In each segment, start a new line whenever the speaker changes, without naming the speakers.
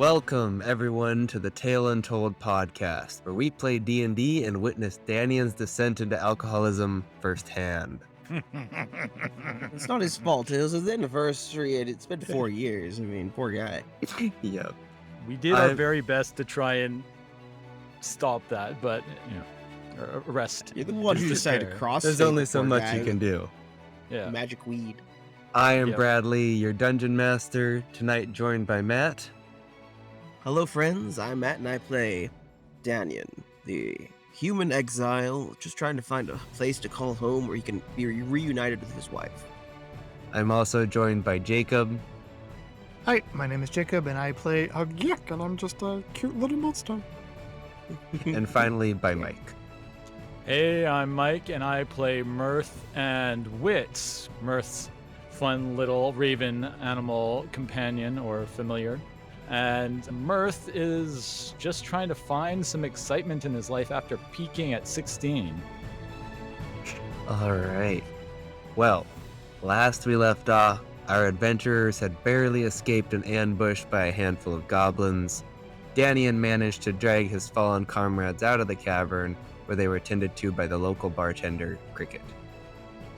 Welcome, everyone, to the Tale Untold podcast, where we play D&D and witness Daniel's descent into alcoholism firsthand.
It's not his fault. It was his anniversary, and it's been 4 years. I mean, poor guy.
Yep.
We did our very best to try and stop that, but, arrest.
You're the one who decided to cross.
There's only so much you can do.
Yeah.
Magic weed.
I am
Yep.
Bradley, your dungeon master, tonight joined by Matt.
Hello, friends. I'm Matt, and I play Daniel, the human exile, just trying to find a place to call home where he can be reunited with his wife.
I'm also joined by Jacob.
Hi, my name is Jacob, and I play Gagh, and I'm just a cute little monster.
And finally by Mike.
Hey, I'm Mike, and I play Myrth and Wits, Myrth's fun little raven animal companion or familiar. And Myrth is just trying to find some excitement in his life after peaking at 16.
All right. Well, last we left off, our adventurers had barely escaped an ambush by a handful of goblins. Daniel managed to drag his fallen comrades out of the cavern, where they were tended to by the local bartender, Cricket.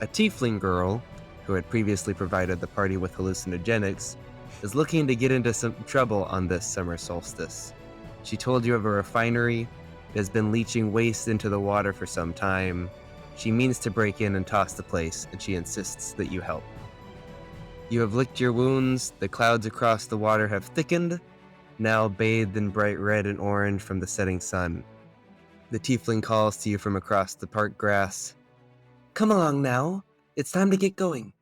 A tiefling girl, who had previously provided the party with hallucinogenics, is looking to get into some trouble on this summer solstice. She told you of a refinery that has been leaching waste into the water for some time. She means to break in and toss the place, and she insists that you help. You have licked your wounds, the clouds across the water have thickened, now bathed in bright red and orange from the setting sun. The tiefling calls to you from across the park grass. Come along now, it's time to get going.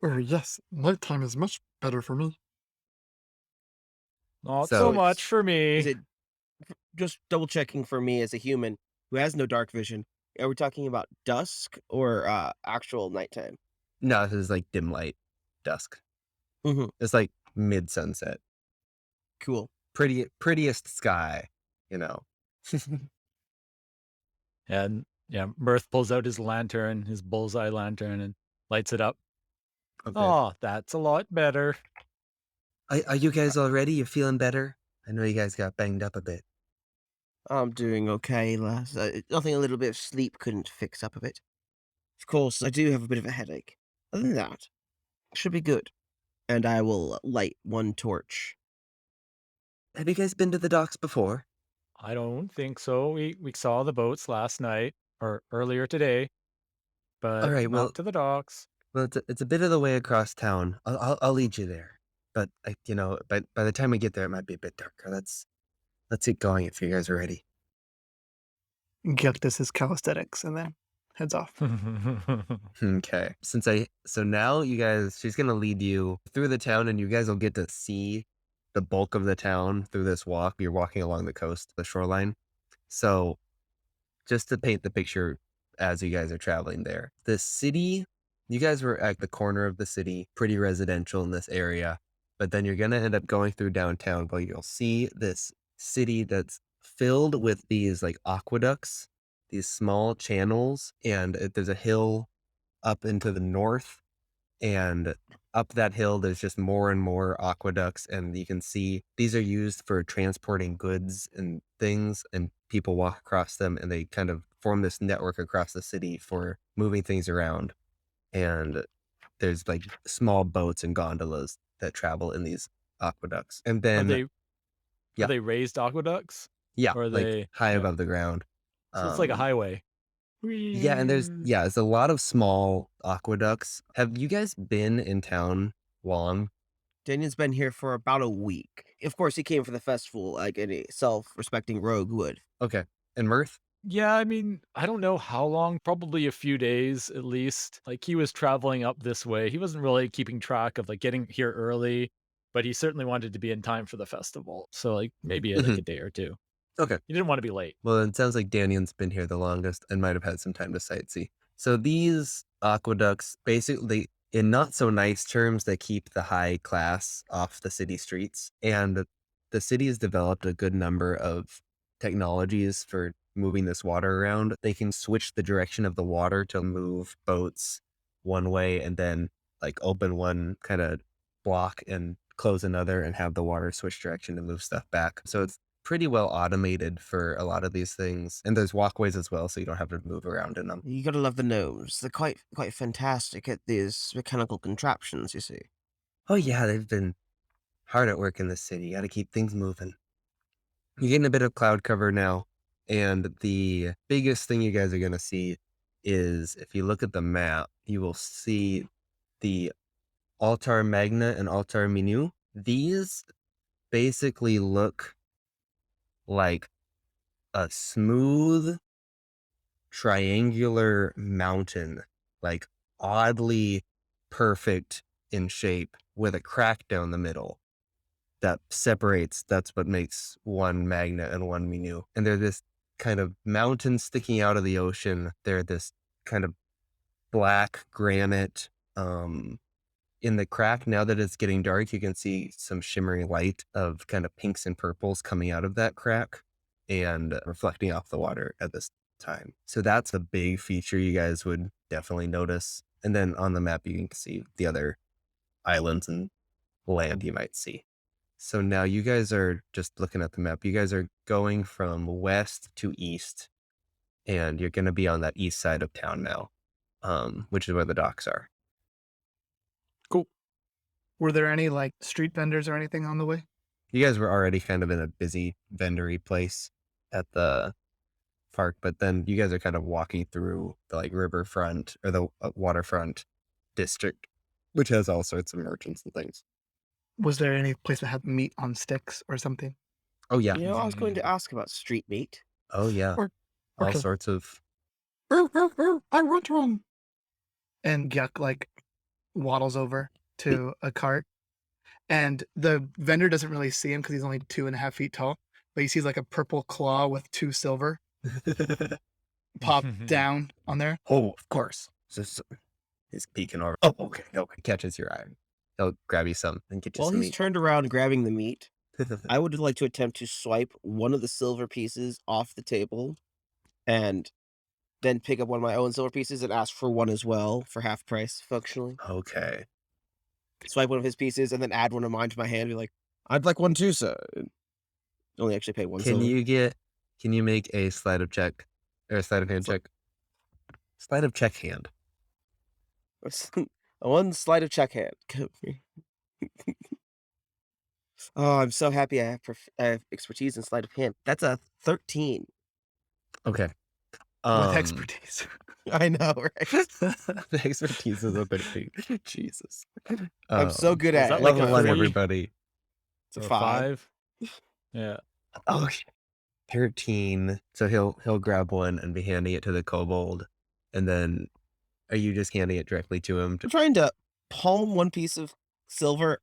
Oh, yes, nighttime is much better for me.
Not
So
so
it's-
much for me.
Is it just double checking for me as a human who has no dark vision? Are we talking about dusk or actual nighttime?
No, this is like dim light, dusk.
Mm-hmm.
It's like mid-sunset.
Cool.
Prettiest sky, you know.
And yeah, Myrth pulls out his lantern, his bullseye lantern, and lights it up.
Okay.
Oh, that's a lot better.
Are you guys all ready? You feeling better? I know you guys got banged up a bit.
I'm doing okay, lass. Nothing a little bit of sleep couldn't fix up a bit. Of course, I do have a bit of a headache. Other than that, should be good. And I will light one torch.
Have you guys been to the docks before?
I don't think so. We saw the boats last night or earlier today, but
All right, well-
not to the docks.
Well, it's a bit of the way across town. I'll lead you there. But by the time we get there, it might be a bit darker. Let's get going if you guys are ready.
Gagh does his calisthenics and then heads off.
Okay. So now you guys, she's gonna lead you through the town, and you guys will get to see the bulk of the town through this walk. You're walking along the coast, the shoreline. So, just to paint the picture as you guys are traveling there, the city. You guys were at the corner of the city, pretty residential in this area, but then you're gonna end up going through downtown, where you'll see this city that's filled with these like aqueducts, these small channels, and there's a hill up into the north, and up that hill there's just more and more aqueducts, and you can see these are used for transporting goods and things, and people walk across them, and they kind of form this network across the city for moving things around. And there's like small boats and gondolas that travel in these aqueducts, and
Are
then
they
yeah.
are they raised aqueducts?
yeah,
or
like
they-
high
yeah.
above the ground.
So it's like a highway.
Yeah, and there's a lot of small aqueducts. Have you guys been in town long?
Daniel's been here for about a week. Of course, he came for the festival like any self-respecting rogue would.
Okay, and Myrth?
Yeah, I mean, I don't know how long, probably a few days at least. Like he was traveling up this way. He wasn't really keeping track of like getting here early, but he certainly wanted to be in time for the festival. So like maybe like a day or two.
Okay.
He didn't want to be late.
Well, it sounds like Daniel's been here the longest and might have had some time to sightsee. So these aqueducts, basically, in not so nice terms, they keep the high class off the city streets. And the city has developed a good number of technologies for moving this water around. They can switch the direction of the water to move boats one way, and then like open one kind of block and close another and have the water switch direction to move stuff back. So it's pretty well automated for a lot of these things. And there's walkways as well, so you don't have to move around in them.
You gotta love the gnomes. They're quite fantastic at these mechanical contraptions, you see.
Oh yeah, they've been hard at work in the city. You gotta keep things moving. You're getting a bit of cloud cover now, and the biggest thing you guys are gonna see is if you look at the map, you will see the Altar Magna and Altar Minor. These basically look like a smooth triangular mountain, like oddly perfect in shape with a crack down the middle that separates. That's what makes one Magna and one Minor. And they're this kind of mountain sticking out of the ocean. They're this kind of black granite. In the crack, now that it's getting dark, you can see some shimmering light of kind of pinks and purples coming out of that crack and reflecting off the water at this time. So that's a big feature you guys would definitely notice. And then on the map, you can see the other islands and land you might see. So now you guys are just looking at the map. You guys are going from west to east, and you're going to be on that east side of town now, which is where the docks are.
Cool.
Were there any like street vendors or anything on the way?
You guys were already kind of in a busy vendory place at the park, but then you guys are kind of walking through the like riverfront or the waterfront district, which has all sorts of merchants and things.
Was there any place that had meat on sticks or something?
Oh yeah.
You know, I was going to ask about street meat.
Oh yeah.
Or-
All
okay.
sorts of.
I want one. And Gagh like waddles over to a cart, and the vendor doesn't really see him because he's only 2.5 feet tall, but he sees like a purple claw with 2 silver pop down on there.
Oh, of course. He's peeking over. Oh, okay. Okay. Catches your eye. He'll grab you some and get you
While
some
he's
meat.
turned around grabbing the meat, I would like to attempt to swipe one of the silver pieces off the table and then pick up one of my own silver pieces and ask for one as well for half price, functionally.
Okay.
Swipe one of his pieces and then add one of mine to my hand. Be like, I'd like one too, sir. Only actually pay one
Can
silver.
you make a sleight of check or a sleight of hand check? Sleight of check hand.
One sleight of check hand. Oh, I'm so happy I have expertise in sleight of hand. That's a 13.
Okay.
With expertise.
I know, right?
The expertise is a big thing. Jesus.
I'm so good
Was
at
that
it.
like
Level
a
1,
three?
everybody.
It's a
So
5.
Yeah.
Oh, 13. So he'll grab one and be handing it to the kobold, and then are you just handing it directly to him?
I'm trying to palm one piece of silver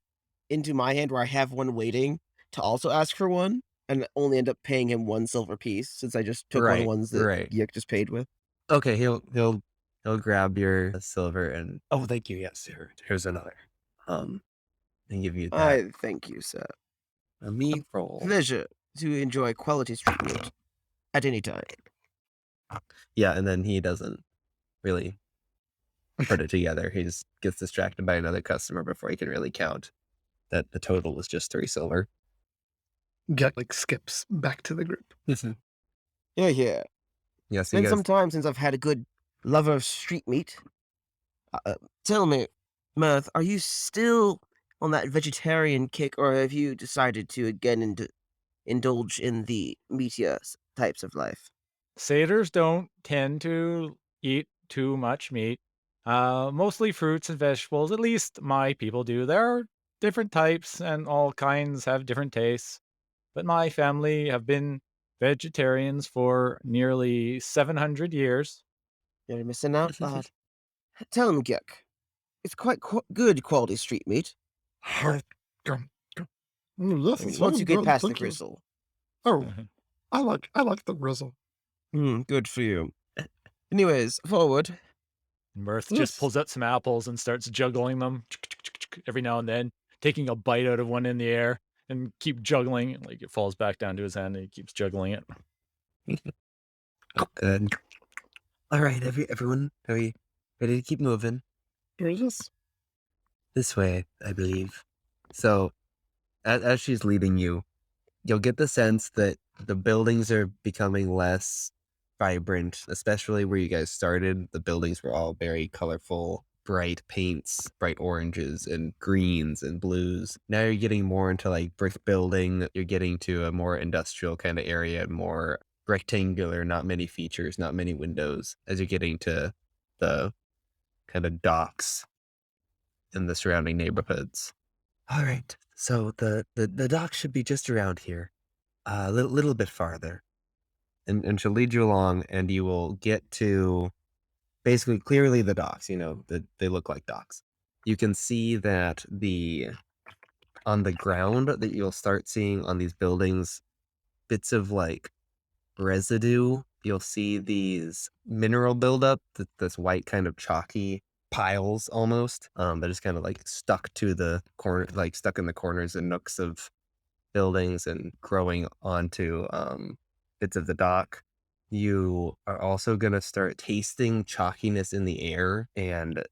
into my hand where I have one waiting to also ask for one, and only end up paying him one silver piece since I just took one of the
Right,
ones that
right.
Yick just paid with.
Okay, he'll grab your silver and oh, thank you. Yes, here's another. And give you that.
I thank you, sir.
A meat roll.
Pleasure to enjoy quality street meat at any time.
Yeah, and then he doesn't really put it together. He just gets distracted by another customer before he can really count that the total was just 3 silver.
Gagh like skips back to the group.
Yeah, yeah.
Yeah,
It's
so you
been
guys.
some time since I've had a good lover of street meat. Tell me, Myrth, are you still on that vegetarian kick, or have you decided to again indulge in the meatier types of life?
Satyrs don't tend to eat too much meat. Mostly fruits and vegetables. At least my people do. There are different types, and all kinds have different tastes. But my family have been vegetarians for nearly 700 years.
You're missing out. Tell him, Gek. It's quite good quality street meat. Once you get past the gristle.
Oh, I like the grizzle.
Good for you. Anyways, forward.
Myrth
Yes.
just pulls out some apples and starts juggling them every now and then, taking a bite out of one in the air and keep juggling. Like it falls back down to his hand and he keeps juggling it.
And all right, everyone, are we ready to keep moving?
Yes.
This way, I believe. So as she's leading you, you'll get the sense that the buildings are becoming less vibrant, especially where you guys started. The buildings were all very colorful, bright paints, bright oranges and greens and blues. Now you're getting more into like brick building. You're getting to a more industrial kind of area, more rectangular, not many features, not many windows, as you're getting to the kind of docks in the surrounding neighborhoods. All right. So the dock should be just around here, a little bit farther. And she'll lead you along, and you will get to basically clearly the docks. They look like docks. You can see that on the ground that you'll start seeing on these buildings bits of like residue. You'll see these mineral buildup, this white kind of chalky piles almost, that is kind of like stuck to the corner, like stuck in the corners and nooks of buildings and growing onto bits of the dock. You are also going to start tasting chalkiness in the air, and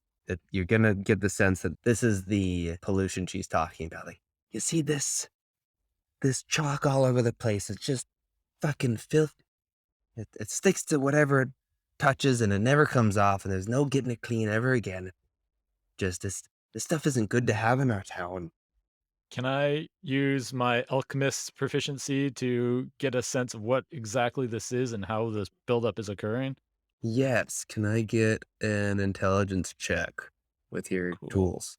you're going to get the sense that this is the pollution she's talking about. Like, you see this chalk all over the place. It's just fucking filth. It sticks to whatever it touches, and it never comes off, and there's no getting it clean ever again. Just this stuff isn't good to have in our town.
Can I use my alchemist proficiency to get a sense of what exactly this is and how this buildup is occurring?
Yes, can I get an intelligence check with your
Cool.
tools?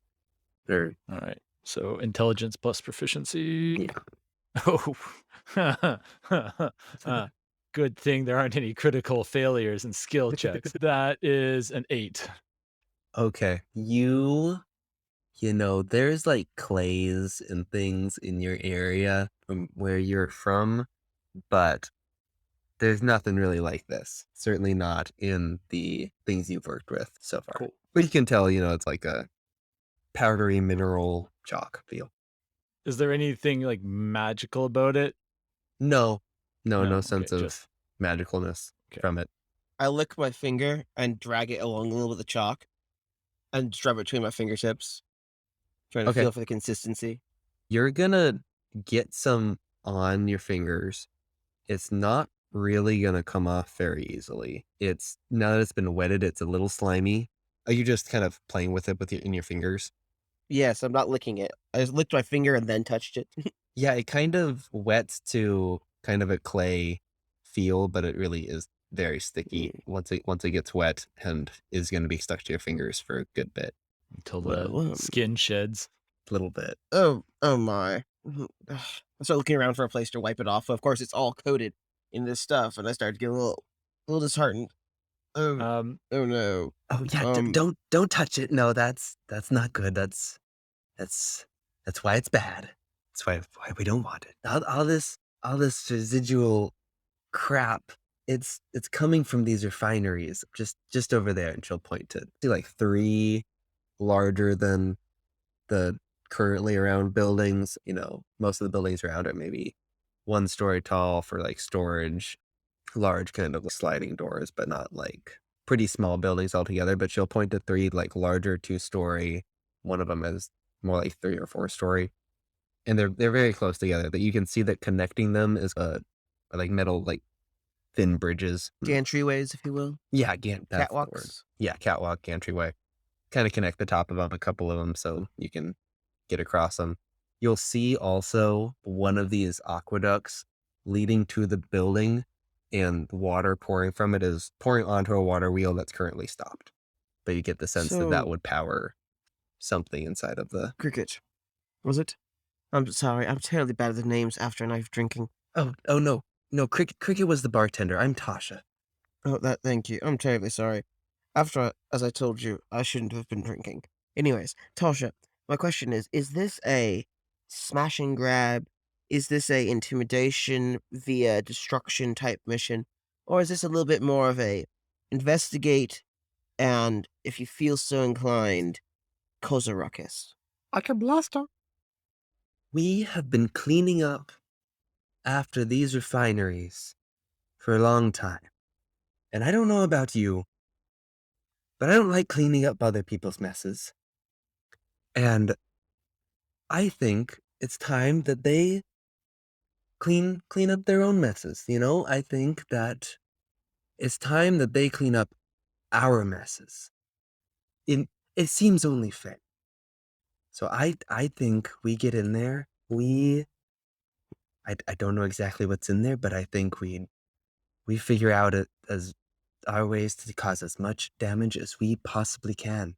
Or
All right. So intelligence plus proficiency.
yeah.
Oh, uh, good thing there aren't any critical failures in skill checks. That is an 8.
Okay. There's like clays and things in your area from where you're from, but there's nothing really like this. Certainly not in the things you've worked with so far.
Cool.
But you can tell, it's like a powdery mineral chalk feel.
Is there anything like magical about it?
No, no,
No.
no
Okay.
sense
Just
of magicalness
okay.
from it.
I lick my finger and drag it along a little bit of chalk and just rub it between my fingertips, trying to
Okay.
feel for the consistency.
You're gonna get some on your fingers. It's not really gonna come off very easily. It's now that it's been wetted, it's a little slimy. Are you just kind of playing with it in your fingers?
Yes, I'm not licking it. I just licked my finger and then touched it.
Yeah, it kind of wets to kind of a clay feel, but it really is very sticky once it gets wet and is gonna be stuck to your fingers for a good bit.
until the
Well,
skin sheds.
A little bit.
oh my. I start looking around for a place to wipe it off. Of course, it's all coated in this stuff, and I start to get a little disheartened. Oh,
Um,
oh no.
Oh yeah,
Um,
don't touch it. No, that's not good. That's why it's bad. That's why we don't want it. All this residual crap. It's coming from these refineries just over there, and she'll point to see like 3 larger than the currently around buildings. Most of the buildings around are maybe 1 story tall for like storage, large kind of sliding doors, but not like pretty small buildings altogether. But she'll point to 3 like larger 2-story. One of them is more like 3 or 4-story, and they're very close together. That you can see that connecting them is like metal like thin bridges.
gantryways, if you will.
Yeah, that's the word.
Catwalks.
Yeah, catwalk, gantryway. Kind of connect the top of them, a couple of them, so you can get across them. You'll see also one of these aqueducts leading to the building, and the water pouring from it is pouring onto a water wheel that's currently stopped. But you get the sense that
So,
would power something inside of the.
cricket, was it? I'm sorry, I'm terribly bad at the names after a night of drinking.
Oh no. No, Cricket was the bartender. I'm Tasha.
Oh, thank you. I'm terribly sorry. As I told you, I shouldn't have been drinking. Anyways, Tasha, my question is this a smash and grab? Is this a intimidation via destruction type mission? Or is this a little bit more of a investigate and, if you feel so inclined, cause a ruckus?
I can blast her.
We have been cleaning up after these refineries for a long time. And I don't know about you, but I don't like cleaning up other people's messes. And I think it's time that they clean up their own messes, you know? I think that it's time that they clean up our messes. In it seems only fair. So I think we get in there. I don't know exactly what's in there, but I think we figure out it as our ways to cause as much damage as we possibly can.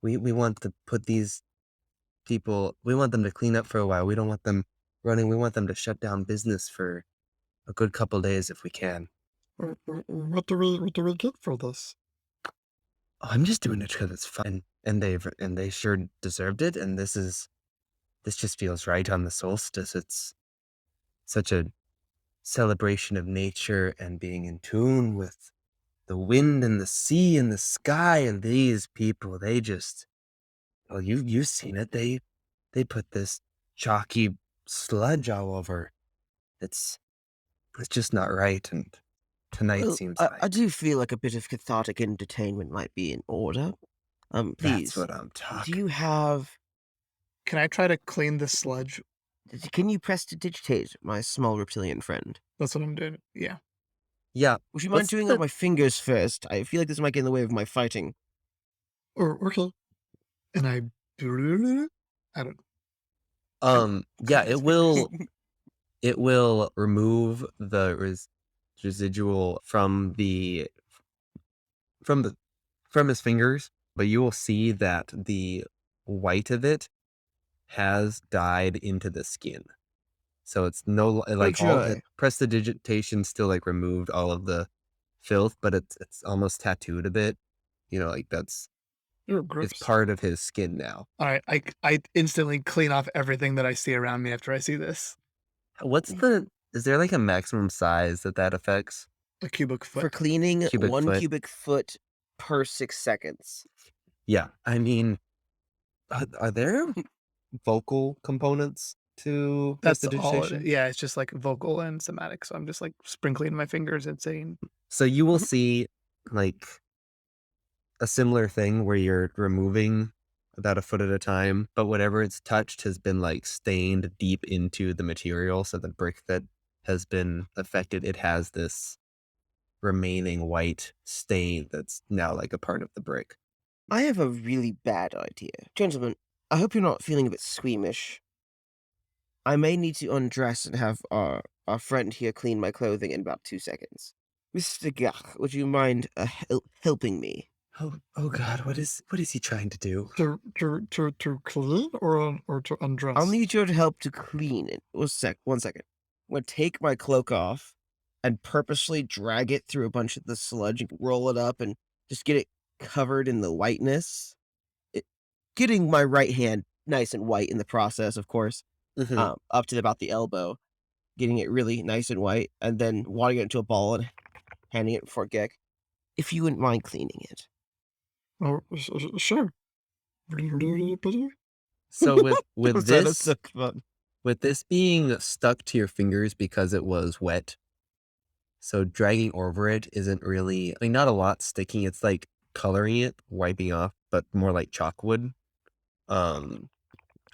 We want to put these people, we want them to clean up for a while. We don't want them running. We want them to shut down business for a good couple days if we can.
What do we get for this?
Oh, I'm just doing it because it's fun, and they sure deserved it. And this just feels right on the solstice. It's such a celebration of nature and being in tune with the wind and the sea and the sky. And these people, they just, well, you've seen it. They put this chalky sludge all over. It's it's just not right. And tonight
Well,
seems
I
like
do feel like a bit of cathartic entertainment might be in order.
that's
Please,
what I'm
do
talking.
you have?
Can I try to clean the sludge?
Can you press to digitate, my small reptilian friend?
That's what I'm doing. Yeah.
Yeah.
Would you mind
What's
doing it on
the
my fingers first? I feel like this might get in the way of my fighting.
Or okay. And I don't.
yeah, it will remove the residual from from the from his fingers, but you will see that the white of it has dyed into the skin. So it's
Oh
like all
joy!
prestidigitation still like removed all of the filth, but it's almost tattooed a bit. You know, like
You're
it's
gross.
part of his skin now.
All right. I instantly clean off everything that I see around me after I see this.
What's the is there like a maximum size that affects?
A cubic
For
foot.
cleaning,
Cubic
1
foot?
cubic foot per 6 seconds.
Yeah, I mean, are there vocal components to
That's all
prestidigitation?
yeah, it's just like vocal and somatic. So I'm just like sprinkling my fingers and saying,
So you will see like a similar thing where you're removing about a foot at a time, but whatever it's touched has been like stained deep into the material. So the brick that has been affected, it has this remaining white stain that's now like a part of the brick.
I have a really bad idea. Gentlemen, I hope you're not feeling a bit squeamish. I may need to undress and have our friend here clean my clothing in about 2 seconds. Mr. Gagh, would you mind helping me?
Oh God, what is he trying to do?
to clean or to
I'll
undress?
need your help to clean it. 1 second. I'm gonna take my cloak off and purposely drag it through a bunch of the sludge and roll it up and just get it covered in the whiteness. It, getting my right hand nice and white in the process, of course,
Hmm.
up to about the elbow, getting it really nice and white, and then wadding it into a ball and handing it for Gek. If you wouldn't mind cleaning it.
Oh, sure.
So
Was that a suck fun?
with this being stuck to your fingers because it was wet, so dragging over it isn't really, I mean, not a lot sticking. It's like coloring it, wiping off, but more like chalk would. Are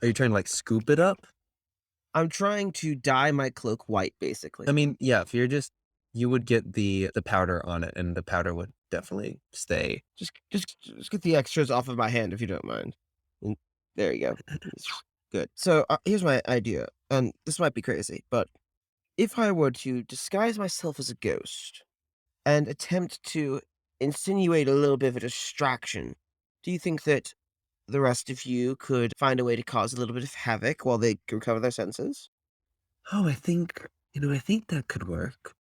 you trying to like scoop it up?
I'm trying to dye my cloak white, basically.
I mean, yeah, if you're just, you would get the powder on it, and the powder would definitely stay.
Just get the extras off of my hand if you don't mind. Mm, there you go. Good. So here's my idea, and this might be crazy, but if I were to disguise myself as a ghost and attempt to insinuate a little bit of a distraction, do you think that the rest of you could find a way to cause a little bit of havoc while they recover their senses?
Oh, I think that could work.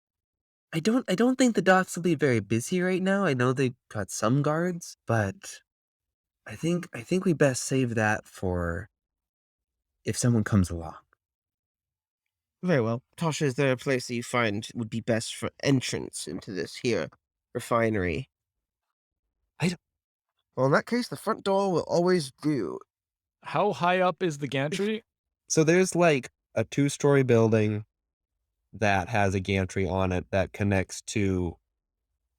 I don't think the docks will be very busy right now. I know they got some guards, but I think we best save that for if someone comes along.
Very well. Tasha, is there a place that you find would be best for entrance into this here refinery?
I don't-
Well, in that case, the front door will always do.
How high up is the gantry?
So there's like a two-story building that has a gantry on it that connects to,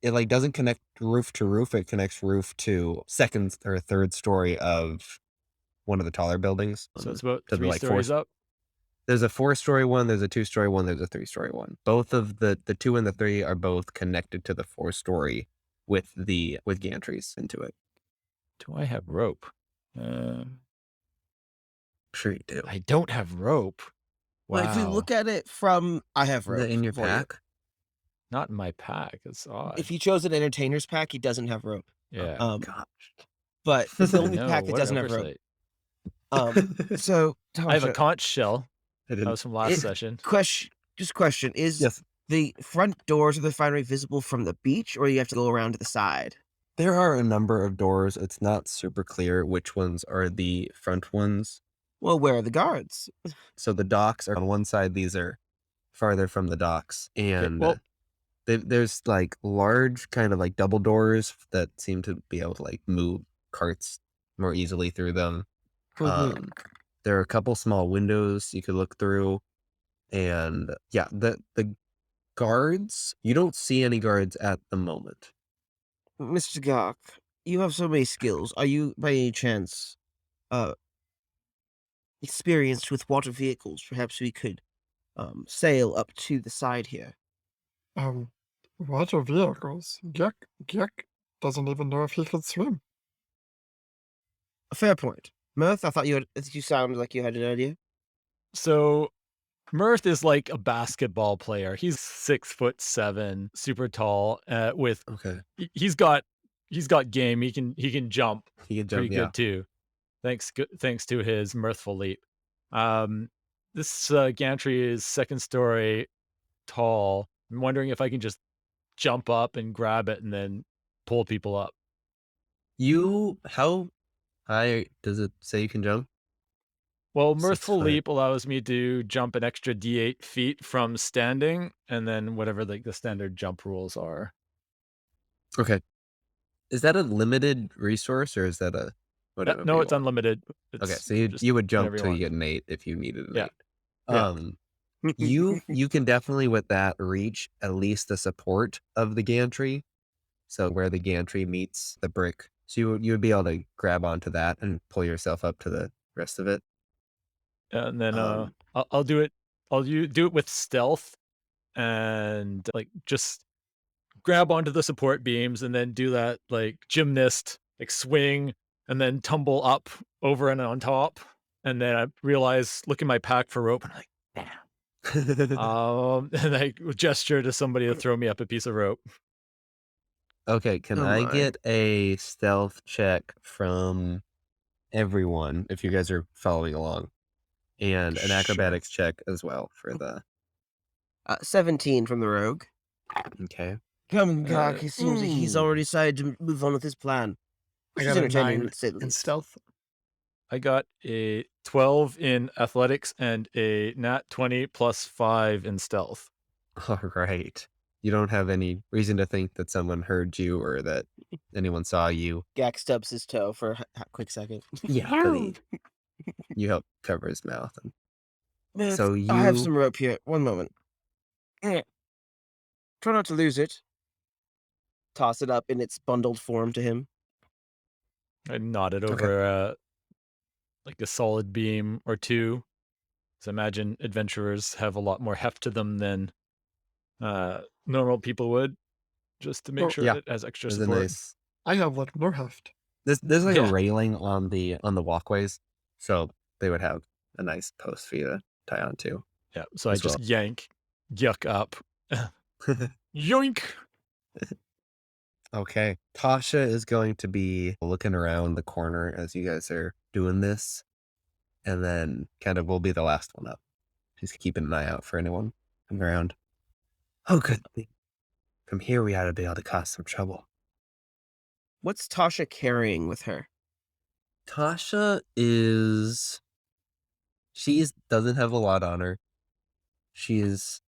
it like doesn't connect roof to roof, it connects roof to second or third story of one of the taller buildings.
So it's about
to the
3
like
stories up.
There's a 4-story one, there's a 2-story one, there's a 3-story one. Both of the 2 and the 3 are both connected to the 4-story with gantries into it.
Do I have rope?
Sure you do.
I don't have rope. Wow.
Well, if we look at it from, I have
Is that
rope
in your
for you.
pack?
Not in my pack. It's odd.
If you chose an entertainer's pack, he doesn't have rope.
Yeah.
Gosh.
But it's the only
No,
pack that
what an
doesn't have rope.
oversight.
So
I have a
Tasha,
conch shell.
I
That
didn't.
was from last session.
question: Is
Yes.
the front doors of the refinery visible from the beach, or you have to go around to the side?
There are a number of doors. It's not super clear which ones are the front ones.
Well, where are the guards?
So the docks are on one side. These are farther from the docks. And
well-
there's like large kind of like double doors that seem to be able to like move carts more easily through them. There are a couple small windows you could look through. And yeah, the guards, you don't see any guards at the moment.
Mr. Gagh, you have so many skills. Are you, by any chance, experienced with water vehicles? Perhaps we could sail up to the side here.
Water vehicles. Gagh doesn't even know if he can swim.
A fair point. Myrth, I thought you sounded like you had an idea.
So Myrth is like a basketball player. He's 6'7", super tall. With
Okay.
he's got game. He can jump
He can
pretty
jump, yeah.
good too. Thanks to his mirthful leap. This gantry is 2nd story tall. I'm wondering if I can just jump up and grab it and then pull people up.
How high does it say you can jump?
Well,
6
mirthful
foot.
leap allows me to jump an extra d8 feet from standing, and then whatever like the standard jump rules are.
Okay. Is that a limited resource or is that a whatever?
No,
you
it's
want?
unlimited.
Okay,
It's
so you
just
would jump
whenever you
till you
want.
get an 8 if you needed an
Yeah.
8.
Yeah.
You can definitely with that reach at least the support of the gantry. So where the gantry meets the brick. So you would be able to grab onto that and pull yourself up to the rest of it.
And then
Um,
I'll do it. Do it with stealth and like just grab onto the support beams and then do that like gymnast, like swing and then tumble up over and on top. And then I realize, look in my pack for rope, and I'm like, damn. And I gesture to somebody to throw me up a piece of rope.
Okay, can
Oh
I
my.
get a stealth check from everyone if you guys are following along? And an
Sure.
acrobatics check as well for the
17 from the rogue.
okay.
Come, Gagh, it seems like he's already decided to move on with his plan.
I
Which is
got a
entertaining,
9
to say the
in
least.
stealth.
I got a 12 in athletics and a nat 20 plus 5 in stealth.
All right. You don't have any reason to think that someone heard you or that anyone saw you.
Gagh stubs his toe for a quick second.
Yeah, but you help cover his mouth. And
Myrth,
so
I have
you
some rope here. One moment. Try not to lose it. Toss it up in its bundled form to him.
I nodded over like a solid beam or two. So imagine adventurers have a lot more heft to them than normal people would, just to make
Oh,
sure
yeah,
it has extra
there's a
support.
nice
I have like more heft.
there's like
Yeah.
a railing on the walkways. So they would have a nice post for you to tie on to.
Yeah, so I
as
just
well.
yuck up. Yoink!
Okay. Tasha is going to be looking around the corner as you guys are doing this. And then kind of will be the last one up. She's keeping an eye out for anyone coming around. Oh, good. From here, we ought to be able to cause some trouble.
What's Tasha carrying with her?
Tasha is... doesn't have a lot on her. She is...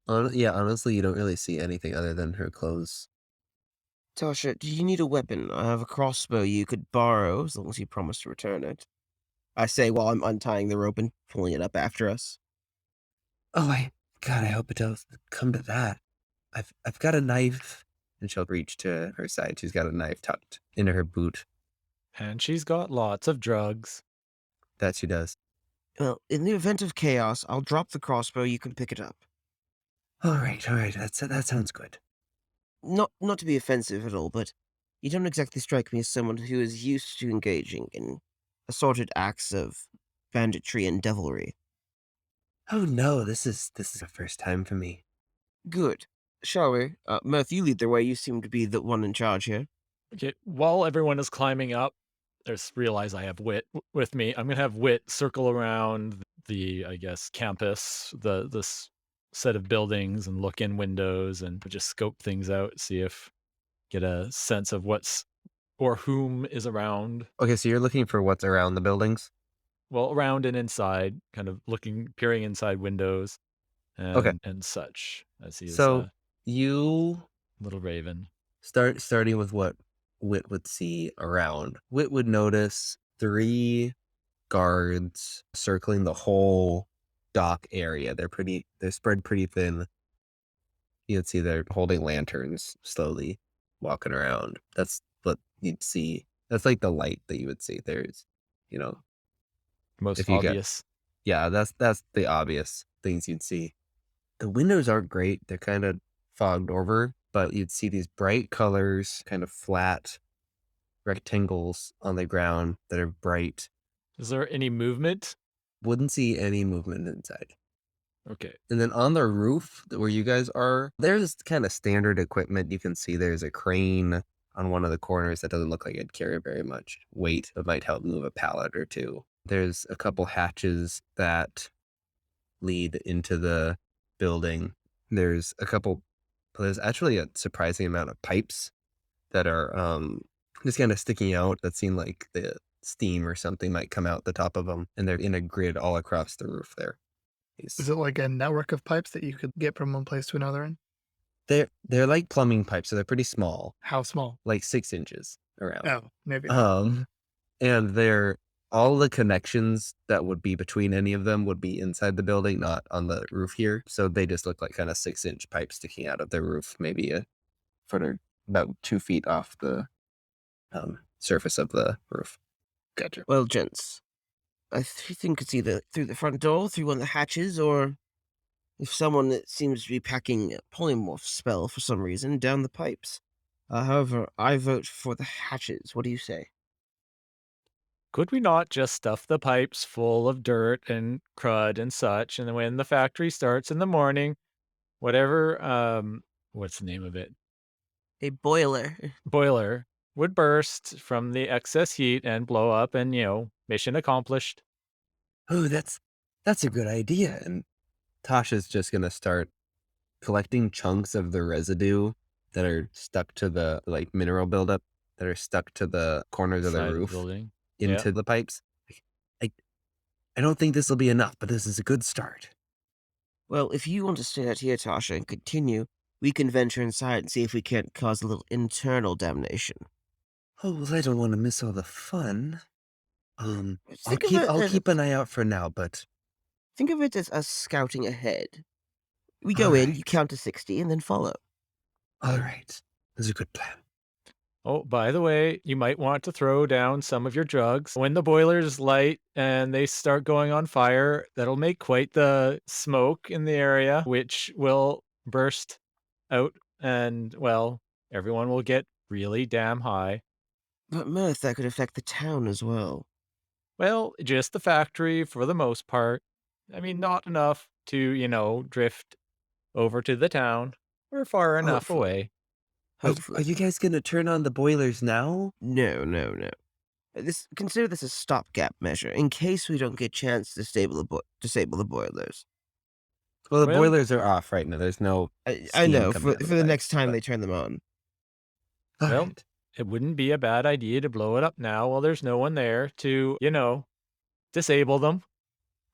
yeah, honestly, you don't really see anything other than her clothes.
Tasha, do you need a weapon? I have a crossbow you could borrow, as long as you promise to return it. I say while I'm untying the rope and pulling it up after us.
Oh, God, I hope it does come to that. I've got a knife. And she'll reach to her side. She's got a knife tucked into her boot.
And she's got lots of drugs.
That she does.
Well, in the event of chaos, I'll drop the crossbow. You can pick it up.
All right. That sounds good.
Not to be offensive at all, but you don't exactly strike me as someone who is used to engaging in assorted acts of banditry and devilry.
Oh no, this is the first time for me.
Good. Shall we? Myrth, you lead the way. You seem to be the one in charge here.
Okay, while everyone is climbing up, I just realize I have Wit with me. I'm gonna have Wit circle around the, I guess, campus, this set of buildings, and look in windows and just scope things out, see if get a sense of what's or whom is around.
Okay, so you're looking for what's around the buildings?
Well, around and inside, kind of looking, peering inside windows
Okay.
and such, as he is
So
a
you
little raven.
starting with what Wit would see around. Wit would notice 3 guards circling the whole dock area. They're spread pretty thin. You'd see they're holding lanterns, slowly walking around. That's what you'd see. That's like the light that you would see. There's, you know,
Most
if you get,
obvious.
yeah, that's the obvious things you'd see. The windows aren't great. They're kind of fogged over, but you'd see these bright colors, kind of flat rectangles on the ground that are bright.
Is there any movement?
Wouldn't see any movement inside.
Okay.
And then on the roof where you guys are, there's kind of standard equipment. You can see there's a crane on one of the corners that doesn't look like it'd carry very much weight, but might help move a pallet or two. There's a couple hatches that lead into the building. There's actually a surprising amount of pipes that are just kind of sticking out that seem like the steam or something might come out the top of them, and they're in a grid all across the roof there.
Is it like a network of pipes that you could get from one place to another in?
They're like plumbing pipes, so they're pretty small,
How small?
like 6 inches around.
Oh, maybe not.
And they're all the connections that would be between any of them would be inside the building, not on the roof here. So they just look like kind of 6-inch pipes sticking out of the roof, maybe a foot or about 2 feet off the surface of the roof.
Gotcha.
Well, gents, I think it's either through the front door, through one of the hatches, or if someone that seems to be packing a polymorph spell for some reason down the pipes. However, I vote for the hatches. What do you say?
Could we not just stuff the pipes full of dirt and crud and such, and then when the factory starts in the morning, whatever, what's the name of it?
A boiler.
Boiler would burst from the excess heat and blow up, and, mission accomplished.
Oh, that's a good idea. And Tasha's just gonna start collecting chunks of the residue that are stuck to the like mineral buildup that are stuck to the corners of the
Side of the
roof
building. Yeah.
into the pipes. I I don't think this will be enough, but this is a good start.
Well, if you want to stay out here, Tasha, and continue, we can venture inside and see if we can't cause a little internal damnation.
Oh, well, I don't want to miss all the fun.
Think of it
I'll
as,
keep an eye out for now, but
think of it as us scouting ahead. We
all
go in, you
right.
count to 60, and then follow.
All right. This is a good plan.
Oh, by the way, you might want to throw down some of your drugs. When the boilers light and they start going on fire, that'll make quite the smoke in the area, which will burst out and, well, everyone will get really damn high.
But Mirth, that could affect the town as well.
Well, just the factory for the most part. I mean, not enough to, drift over to the town. We're far enough
Hopefully.
away.
Are
Hopefully.
you guys gonna turn on the boilers now?
No, no, no. Consider this a stopgap measure in case we don't get a chance to disable the boilers.
Well, the
Well,
boilers are off right now. There's no
I
steam
know
coming
for
out of
the
the
next
pipes,
time
but
they turn them on.
all
well,
right.
it wouldn't be a bad idea to blow it up now while there's no one there to, disable them.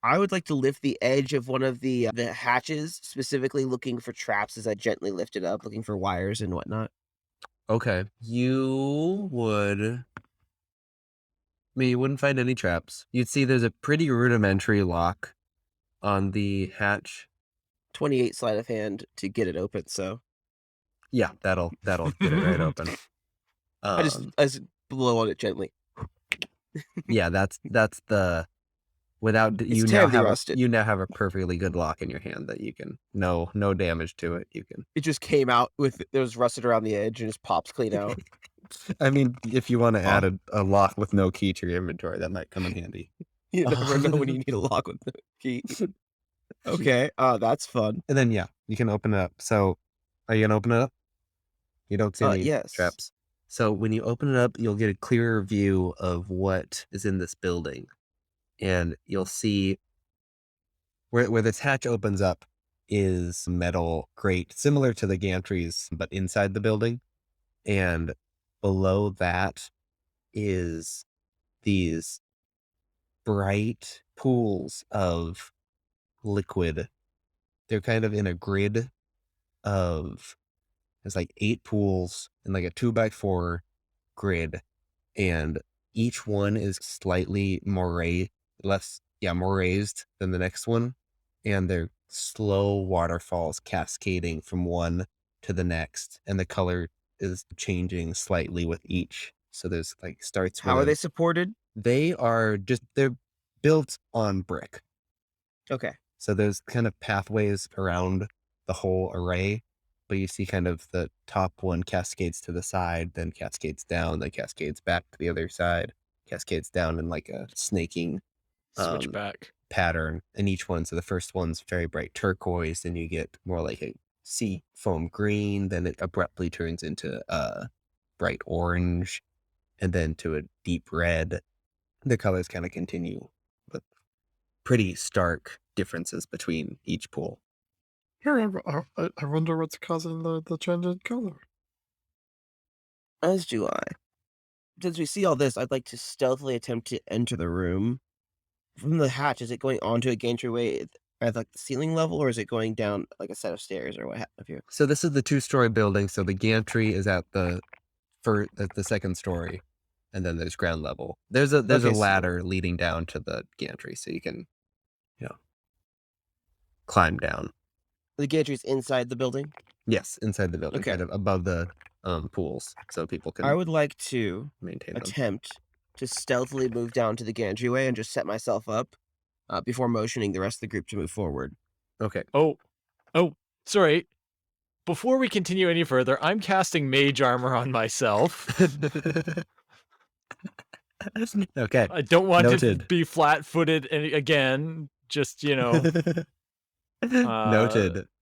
I would like to lift the edge of one of the hatches, specifically looking for traps as I gently lift it up, looking for wires and whatnot.
Okay. You wouldn't find any traps. You'd see there's a pretty rudimentary lock on the hatch.
28 sleight of hand to get it open. So
Yeah, that'll get it right open.
I just blow on it gently.
Yeah, that's the without
It's terribly rusted.
you now have a perfectly good lock in your hand that you can no damage to it. You can.
It just came out with it was rusted around the edge and just pops clean out.
I mean, if you want to
Oh,
add a lock with no key to your inventory, that might come in handy.
you never know when you need a lock with the key. Okay, that's fun.
And then yeah, you can open it up. So, are you gonna open it up? You don't see any
Yes.
traps. So when you open it up, you'll get a clearer view of what is in this building, and you'll see where this hatch opens up is metal grate, similar to the gantries, but inside the building. And below that is these bright pools of liquid. They're kind of in a grid of there's like 8 pools in like a 2x4 grid, and each one is slightly more raised than the next one, and they're slow waterfalls cascading from one to the next, and the color is changing slightly with each. So there's like starts with
How are they supported?
they're built on brick.
Okay.
So there's kind of pathways around the whole array, but you see kind of the top one cascades to the side, then cascades down, then cascades back to the other side, cascades down in like a snaking
Switchback.
pattern. And each one, so the first one's very bright turquoise, then you get more like a sea foam green, then it abruptly turns into a bright orange, and then to a deep red. The colors kind of continue with pretty stark differences between each pool.
I wonder what's causing the change in color.
As do I. Since we see all this, I'd like to stealthily attempt to enter the room. From the hatch, is it going onto a gantry at like the ceiling level, or is it going down like a set of stairs or what have you?
So this is the 2-story building. So the gantry is at the second story, and then there's ground level. There's a
Okay,
ladder leading down to the gantry, so you can climb down.
the gantry's inside the building.
Yes, inside the building,
Okay.
kind of above the pools, so people
I
can
would like to
maintain them.
attempt to stealthily move down to the gantryway and just set myself up before motioning the rest of the group to move forward.
Okay.
Oh, sorry. Before we continue any further, I'm casting mage armor on myself.
Okay.
I don't want to
Noted.
be flat-footed again. Just,
Noted.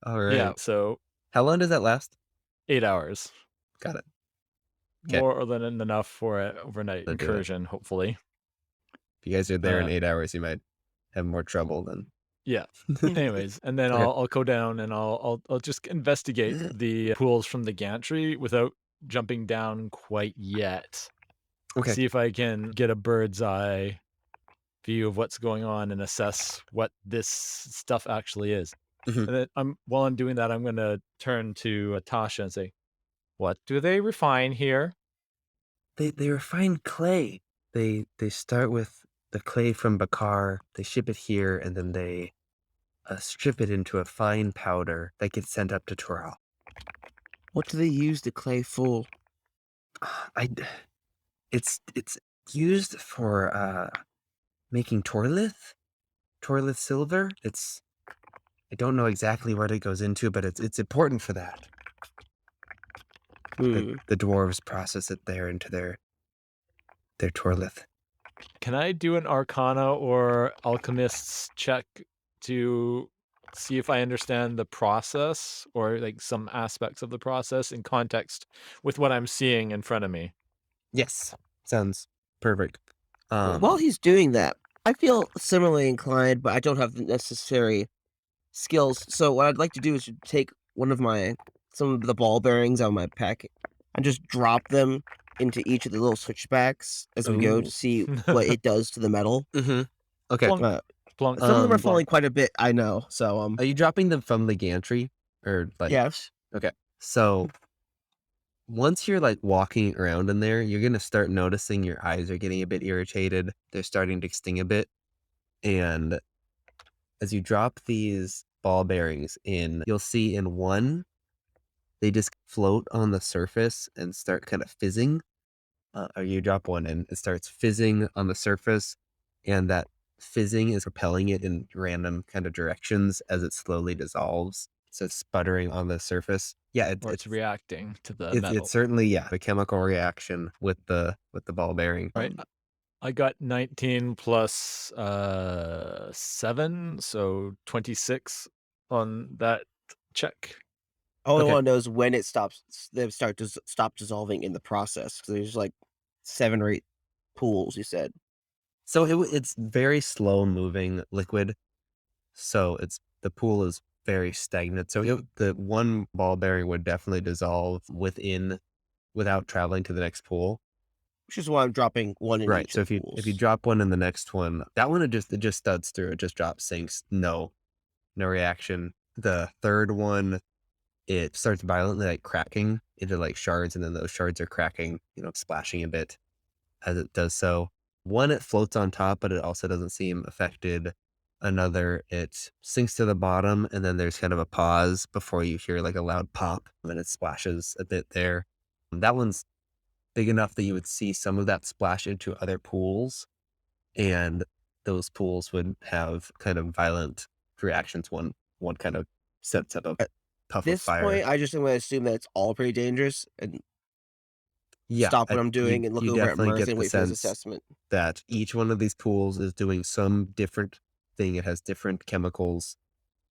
All right.
yeah, so
How long does that last?
8 hours.
Got it. Okay.
More than enough for an overnight
Let's do it.
incursion, hopefully.
If you guys are there in
Uh,
8 hours, you might have more trouble than.
Yeah. Anyways, and then
Okay.
I'll go down and I'll just investigate the pools from the gantry without jumping down quite yet.
Okay.
See if I can get a bird's eye view of what's going on and assess what this stuff actually is.
Mhm.
And then while I'm doing that, I'm going to turn to Tasha and say, "What do they refine here?"
They refine clay. They start with the clay from Bakar. They ship it here, and then they strip it into a fine powder that gets sent up to Toral.
What do they use the clay for?
It's used for making torlith silver. I don't know exactly what it goes into, but it's important for that.
Hmm.
The dwarves process it there into their torlith.
Can I do an Arcana or Alchemist's check to see if I understand the process or like some aspects of the process in context with what I'm seeing in front of me?
Yes, sounds perfect.
While he's doing that, I feel similarly inclined, but I don't have the necessary skills. So what I'd like to do is to take some of the ball bearings out of my pack and just drop them into each of the little switchbacks as we go
Ooh.
to see what it does to the metal.
Mm-hmm. Okay.
Plunk,
Uh,
plunk,
some of them are
plunk.
falling quite a bit, I know. So
Are you dropping them from the gantry, or like?
yes.
Okay. So once you're like walking around in there, you're gonna start noticing your eyes are getting a bit irritated. They're starting to sting a bit, and as you drop these ball bearings in, you'll see in one, they just float on the surface and start kind of fizzing. You drop one and it starts fizzing on the surface, and that fizzing is propelling it in random kind of directions as it slowly dissolves. So it's sputtering on the surface. Yeah,
Or it's reacting to the
it's
metal,
certainly, yeah, a chemical reaction with the ball bearing.
right? I got 19 plus 7, so 26 on that check.
All I
Okay.
want to know is when it stops. They start to stop dissolving in the process. 'Cause there's like 7 or 8 pools. You said.
So it's very slow moving liquid. So the pool is very stagnant. So the one ball bearing would definitely dissolve without traveling to the next pool.
Which is why I'm dropping one in
Right.
each
So
of the
if you
pools.
drop one in the next one, that one it just studs through. It just drops, sinks. No reaction. The third one, it starts violently like cracking into like shards, and then those shards are cracking, splashing a bit as it does so. One, it floats on top, but it also doesn't seem affected. Another, it sinks to the bottom, and then there's kind of a pause before you hear like a loud pop, and it splashes a bit there. That one's big enough that you would see some of that splash into other pools, and those pools would have kind of violent reactions. One kind of sets up a
At
puff of
this
fire.
point, I just am going to assume that it's all pretty dangerous and
Yeah,
stop what I'm
you
doing and look
you
over at
definitely
Myrth
get
and
the
wait for his
sense
assessment.
that each one of these pools is doing some different thing. It has different chemicals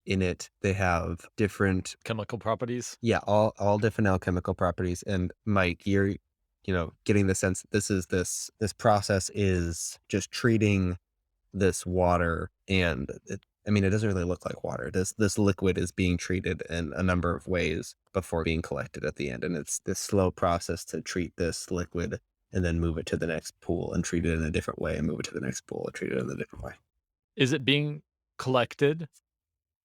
in it. They have different,
Chemical properties.
yeah, all different alchemical properties. And Mike, you're, getting the sense that this process is just treating this water, and it doesn't really look like water. This liquid is being treated in a number of ways before being collected at the end, and it's this slow process to treat this liquid and then move it to the next pool and treat it in a different way, and move it to the next pool and treat it in a different way.
Is it being collected?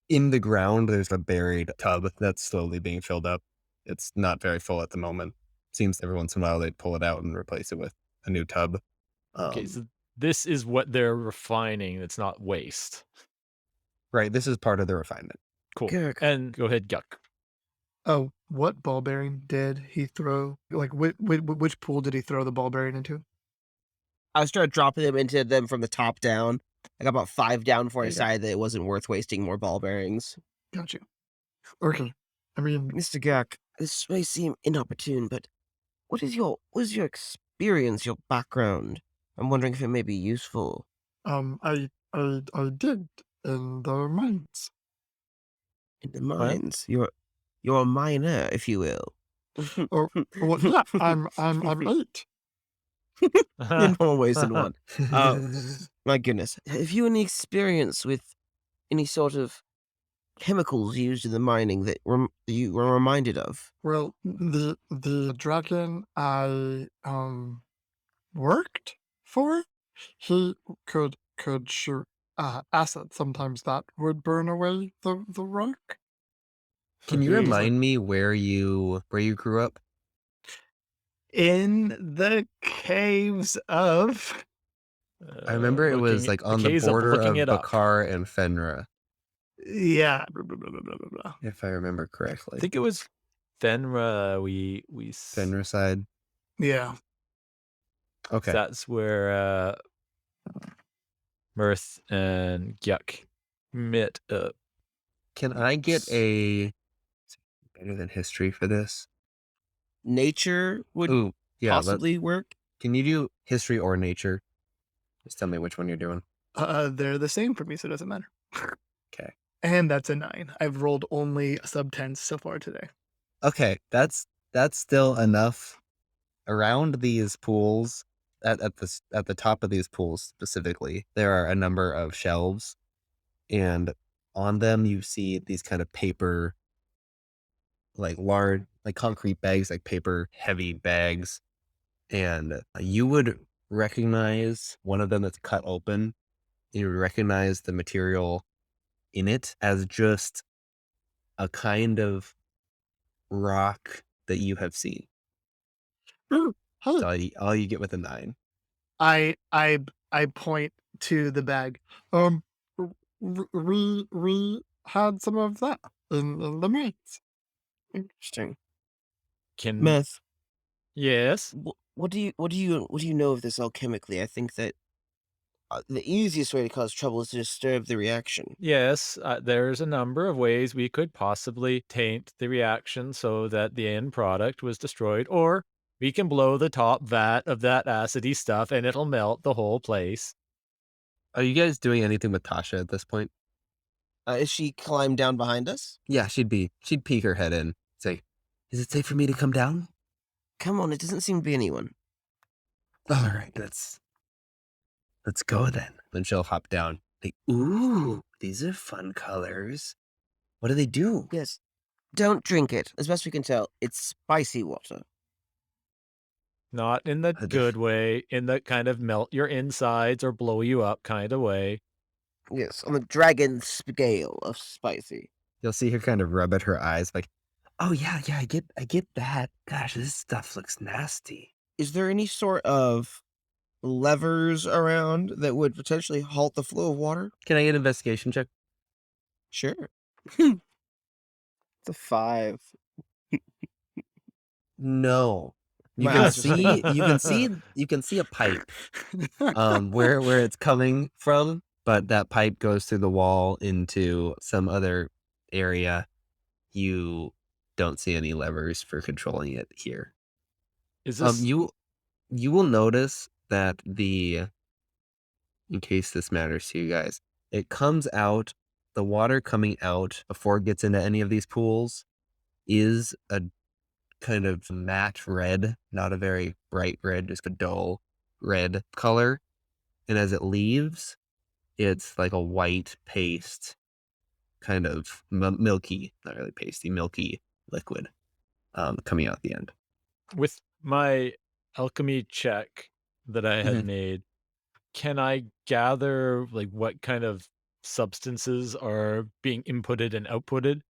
In the ground, there's a buried tub that's slowly being filled up. It's not very full at the moment. Seems every once in a while they'd pull it out and replace it with a new tub.
Okay,
Um,
so this is what they're refining. It's not waste.
right. This is part of the refinement.
Cool.
Kirk.
And go ahead, Gagh.
Oh, what ball bearing did he throw? Like, which pool did he throw the ball bearing into?
I started dropping them into them from the top down. I got about 5 down before I
There you go.
decided that it wasn't worth wasting more ball bearings.
Got you. Okay. I mean,
Mr. Gagh, this may seem inopportune, but what is your experience, your background? I'm wondering if it may be useful.
I did in the mines.
In the
What?
mines. You're a miner, if you will.
Or well, yeah, I'm 8.
In more ways than one. My goodness. Have you any experience with any sort of chemicals used in the mining that you were reminded of?
Well, the dragon I worked for, he could shoot acid. Sometimes that would burn away the rock.
Can you
Just like
remind me where you grew up?
In the caves of
I remember it was
Looking
like
the
on the
case of
border
looking
of
it up.
Bakar and Fenra,
yeah, blah, blah, blah, blah, blah, blah.
if I remember
I
correctly.
think it was Fenra.
Fenra side.
Yeah.
Okay.
That's where Myrth and Gagh met up.
Can I get a better than history for this?
nature would
Ooh, yeah.
possibly work.
Can you do history or nature? Just tell me which one you're doing.
They're the same for me, so it doesn't matter.
Okay.
And that's a 9. I've rolled only sub-10s so far today.
Okay, that's still enough. Around these pools, at the top of these pools specifically, there are a number of shelves, and on them you see these kind of paper, like large, like concrete bags, like paper heavy bags, and you would recognize one of them that's cut open. You would recognize the material in it as just a kind of rock that you have seen.
Ooh, hey,
That's all you get with a 9.
I point to the bag. We had some of that in the mines.
Interesting.
Can
Meth.
yes.
What do you know of this alchemically? I think that the easiest way to cause trouble is to disturb the reaction.
Yes, there's a number of ways we could possibly taint the reaction so that the end product was destroyed, or we can blow the top vat of that acidy stuff and it'll melt the whole place.
Are you guys doing anything with Tasha at this point?
Is she climbed down behind us?
Yeah, she'd peek her head in. Say, is it safe for me to come down?
Come on, it doesn't seem to be anyone.
All right, let's go then. Then she'll hop down. Like, ooh, these are fun colors. What do they do?
Yes. Don't drink it. As best we can tell, it's spicy water.
Not in the good way, in the kind of melt your insides or blow you up kind of way.
Yes, on the dragon scale of spicy.
You'll see her kind of rub at her eyes, like, oh yeah, I get that. Gosh, this stuff looks nasty.
Is there any sort of levers around that would potentially halt the flow of water?
Can I get an investigation check?
Sure. It's a 5.
No. You
My
can
eyes are
see
starting-
you can see a pipe where it's coming from, but that pipe goes through the wall into some other area. You don't see any levers for controlling it here.
Is this
You will notice that in case this matters to you guys, it comes out, the water coming out before it gets into any of these pools is a kind of matte red, not a very bright red, just a dull red color. And as it leaves, it's like a white paste, kind of milky, not really pasty, milky liquid coming out the end.
with my alchemy check that I had
Mhm.
made? Can I gather like what kind of substances are being inputted and outputted?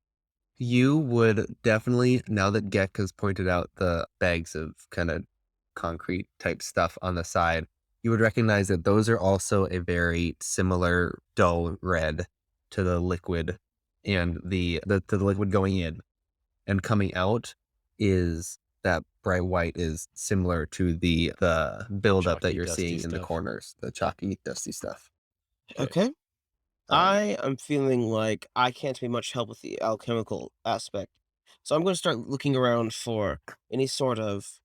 You would definitely, now that Gek has pointed out the bags of kind of concrete type stuff on the side, you would recognize that those are also a very similar dull red to the liquid, and to the liquid going in and coming out is that bright white is similar to the buildup that
Chalky,
you're
dusty
seeing in the
stuff.
corners, the chalky, dusty stuff.
Okay.
Um,
I am feeling like I can't be much help with the alchemical aspect. So I'm going to start looking around for any sort of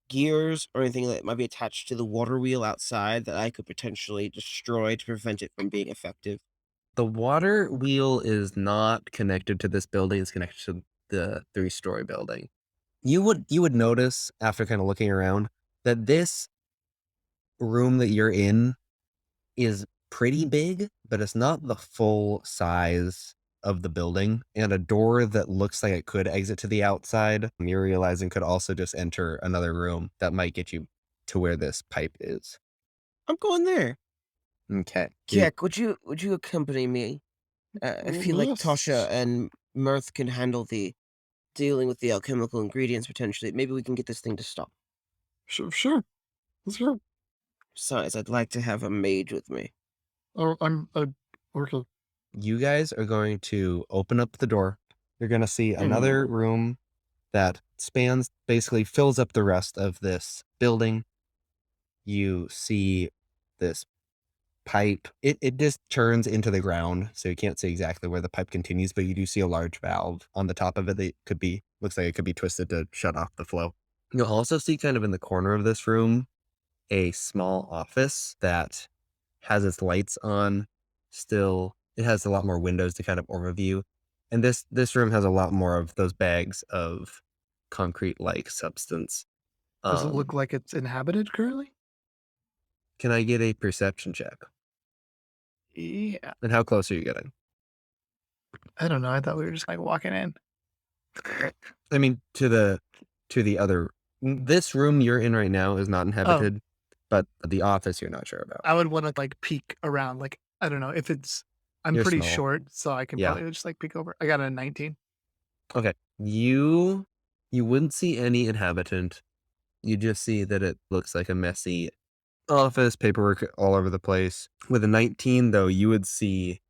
gears or anything that might be attached to the water wheel outside that I could potentially destroy to prevent it from being effective.
The water wheel is not connected to this building, it's connected to the three-story building. You would notice after kind of looking around that this room that you're in is pretty big, but it's not the full size of the building. And a door that looks like it could exit to the outside, you're realizing could also just enter another room that might get you to where this pipe is.
I'm going there.
Okay.
Kiek, would you accompany me? I feel like Tasha
Yes.
and Myrth can handle the dealing with the alchemical ingredients potentially. Maybe we can get this thing to stop.
Sure. Let's go.
Besides, I'd like to have a mage with me.
Oh, I'm a worker.
You guys are going to open up the door. You're going to see another room that spans, basically fills up the rest of this building. You see this pipe. It just turns into the ground, so you can't see exactly where the pipe continues, but you do see a large valve on the top of it that looks like it could be twisted to shut off the flow. You'll also see kind of in the corner of this room a small office that has its lights on still. It has a lot more windows to kind of overview. And this room has a lot more of those bags of concrete-like substance.
Does it look like it's inhabited currently?
Can I get a perception check?
Yeah.
And how close are you getting?
I don't know. I thought we were just like walking in.
I mean, to the other. This room you're in right now is not inhabited, but the office you're not sure about.
I would want to like peek around. Like, I don't know if it's, I'm
You're
pretty
small.
short, so I can
Yeah.
probably just like peek over. I got a 19.
Okay, you wouldn't see any inhabitant. You just see that it looks like a messy office, paperwork all over the place. With a 19, though, you would see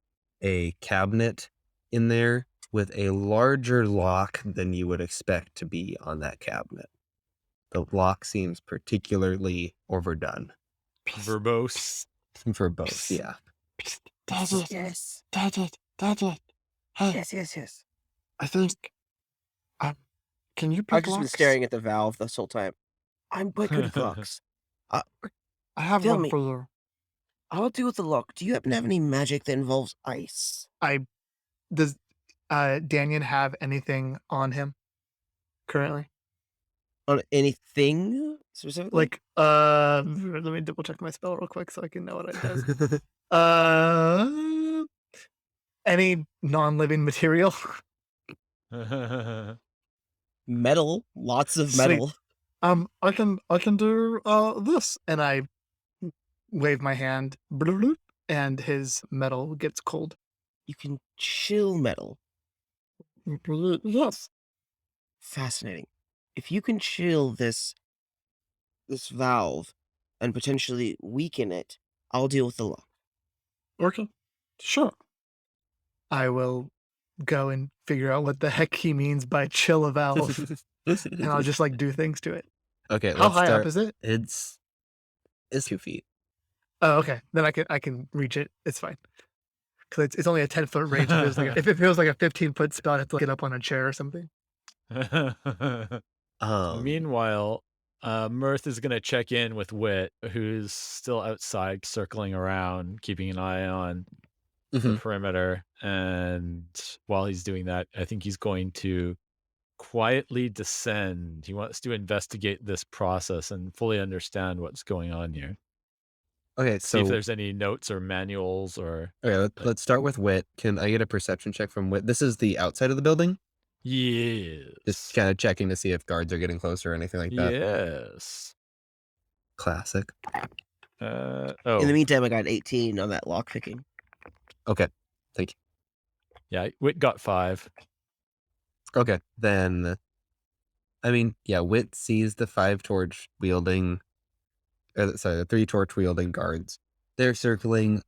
a cabinet in there with a larger lock than you would expect to be on that cabinet. The lock seems particularly overdone.
Verbose.
Verbose, yeah.
Daddy,
Yes.
Daddy, Daddy. Hey,
Yes.
I think. Um, can you
I've
pick
just been
locks?
staring at the valve this whole time. I'm quite good at locks.
I have
Tell
one
me.
for you.
I'll deal with the lock. Do you happen to have any magic that involves ice?
Does Daniel have anything on him currently?
On anything specifically?
Like, let me double check my spell real quick so I can know what it does. Uh, any non-living material?
Metal. Lots of
Sweet.
metal.
I can do this, and I wave my hand, bloop, and his metal gets cold.
You can chill metal.
Yes.
Fascinating. If you can chill this valve and potentially weaken it, I'll deal with the lock.
Okay. Sure. I will go and figure out what the heck he means by chill a valve, and I'll just like do things to it.
Okay,
How
let's
high up
start.
is it?
It's 2 feet.
Oh, okay. Then I can reach it. It's fine. Because it's only a 10-foot range. If it feels like a 15-foot spot, I have to get up on a chair or something.
Meanwhile, Myrth is going to check in with Wit, who's still outside circling around, keeping an eye on the perimeter. And while he's doing that, I think he's going to quietly descend. He wants to investigate this process and fully understand what's going on here.
Okay,
See if
so
there's any notes or manuals or...
okay, let's start with Wit. Can I get a perception check from Wit? This is the outside of the building?
Yes.
Just kind of checking to see if guards are getting closer or anything like that.
Yes.
Classic.
In
Oh,
the meantime, I got 18 on that lock picking.
Okay, thank you.
yeah, Wit got 5.
Okay, then, I mean, yeah, Wit sees the 5 torch wielding, the 3 torch wielding guards. They're circling.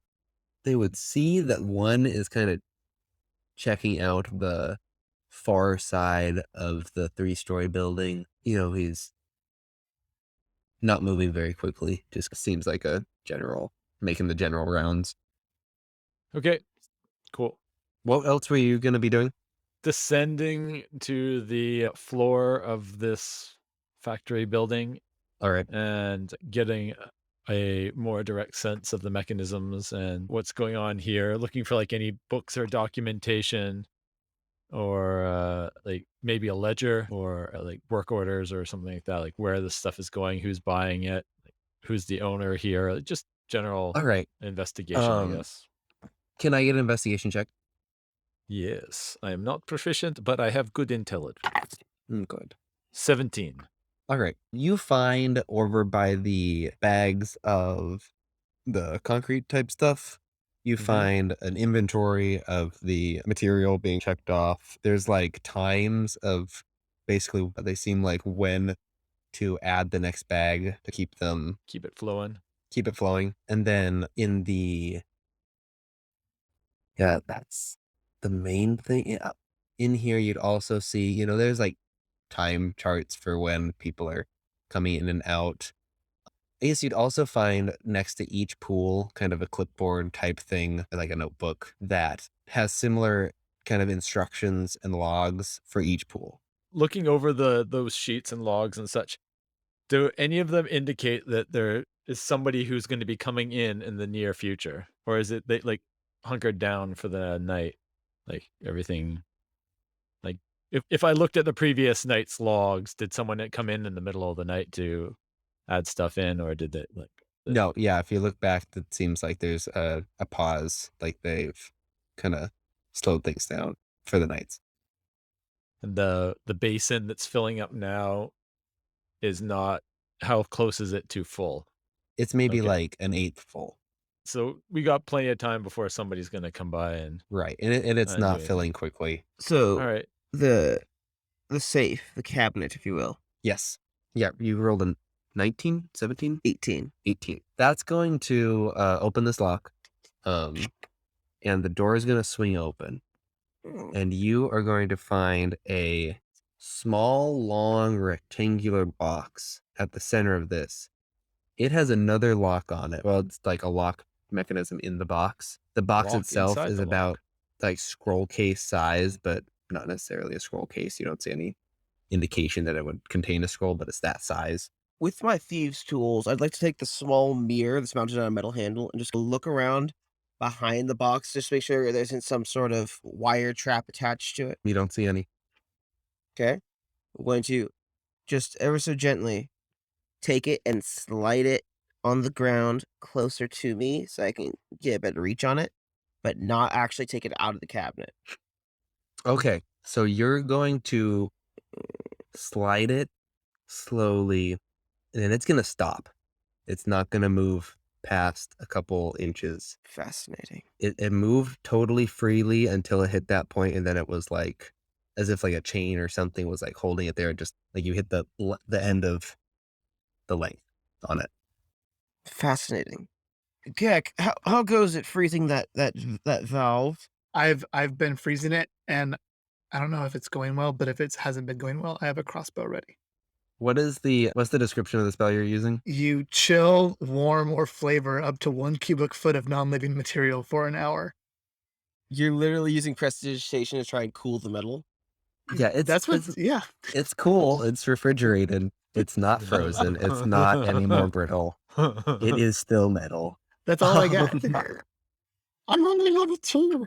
They would see that one is kind of checking out the far side of the 3-story building. You know, he's not moving very quickly. Just seems like a general, making the general rounds.
Okay, cool.
What else were you going to be doing?
Descending to the floor of this factory building
All right.
and getting a more direct sense of the mechanisms and what's going on here, looking for like any books or documentation or like maybe a ledger or like work orders or something like that, like where this stuff is going, who's buying it, like, who's the owner here, just general
All right.
investigation, I guess.
Can I get an investigation check?
Yes, I am not proficient, but I have good intelligence.
Good.
17.
All right. You find over by the bags of the concrete type stuff, you find an inventory of the material being checked off. There's like times of basically they seem like when to add the next bag to keep
Keep it flowing.
And then in the, yeah, that's the main thing. Yeah. In here, you'd also see, you know, there's like time charts for when people are coming in and out. I guess you'd also find next to each pool kind of a clipboard type thing, like a notebook that has similar kind of instructions and logs for each pool.
Looking over those sheets and logs and such, do any of them indicate that there is somebody who's going to be coming in the near future? Or is it they like hunkered down for the night? Like everything, like if I looked at the previous night's logs, did someone come in the middle of the night to add stuff in, or did they like
No, yeah, if you look back, it seems like there's a pause, like they've kind of slowed things down for the nights.
the basin that's filling up now is not, how close is it to full?
It's maybe
Okay.
like an eighth full.
So we got plenty of time before somebody's going to come by and
Right. And it's
do
not
anything.
filling quickly.
So,
All right.
the safe, the cabinet, if you will,
Yes. Yeah, you rolled a 19, 17,
18.
18. That's going to open this lock. And the door is going to swing open.
Mm.
And you are going to find a small, long, rectangular box at the center of this. It has another lock on it. Well, it's like a lock mechanism in the box. The box
Lock
itself
inside
is
the
about
lock.
like scroll case size, but not necessarily a scroll case. You don't see any indication that it would contain a scroll, but it's that size.
With my thieves' tools, I'd like to take the small mirror that's mounted on a metal handle and just look around behind the box, just to make sure there isn't some sort of wire trap attached to it.
You don't see any.
Okay? I'm going to just ever so gently take it and slide it on the ground closer to me so I can get a better reach on it, but not actually take it out of the cabinet.
Okay, so you're going to slide it slowly, and then it's going to stop. It's not going to move past a couple inches.
Fascinating.
It moved totally freely until it hit that point, and then it was like as if like a chain or something was like holding it there. Just like you hit the end of the length on it.
Fascinating. Gagh, how goes it freezing that valve?
I've been freezing it, and I don't know if it's going well, but if it hasn't been going well, I have a crossbow ready.
What's the description of the spell you're using?
You chill, warm, or flavor up to 1 cubic foot of non-living material for an hour.
You're literally using prestidigitation to try and cool the metal.
Yeah,
Yeah.
it's cool. It's refrigerated. It's not frozen. It's not any more brittle. It is still metal.
That's all I got. I'm only level 2.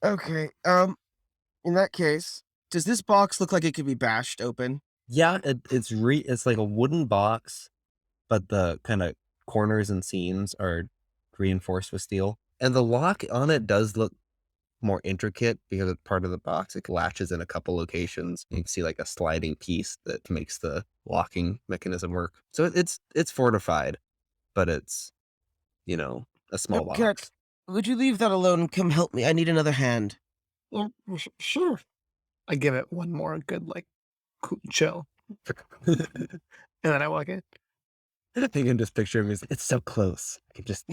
Okay. In that case, does this box look like it could be bashed open?
Yeah, it's like a wooden box, but the kind of corners and seams are reinforced with steel. And the lock on it does look more intricate because it's part of the box. It latches in a couple locations. You can see like a sliding piece that makes the locking mechanism work. So it's fortified, but it's, a small
Gagh,
box.
would you leave that alone and come help me? I need another hand.
Well, sure. I give it one more good, like, chill. And then I walk in.
You can just picture him as, it's so close. I can just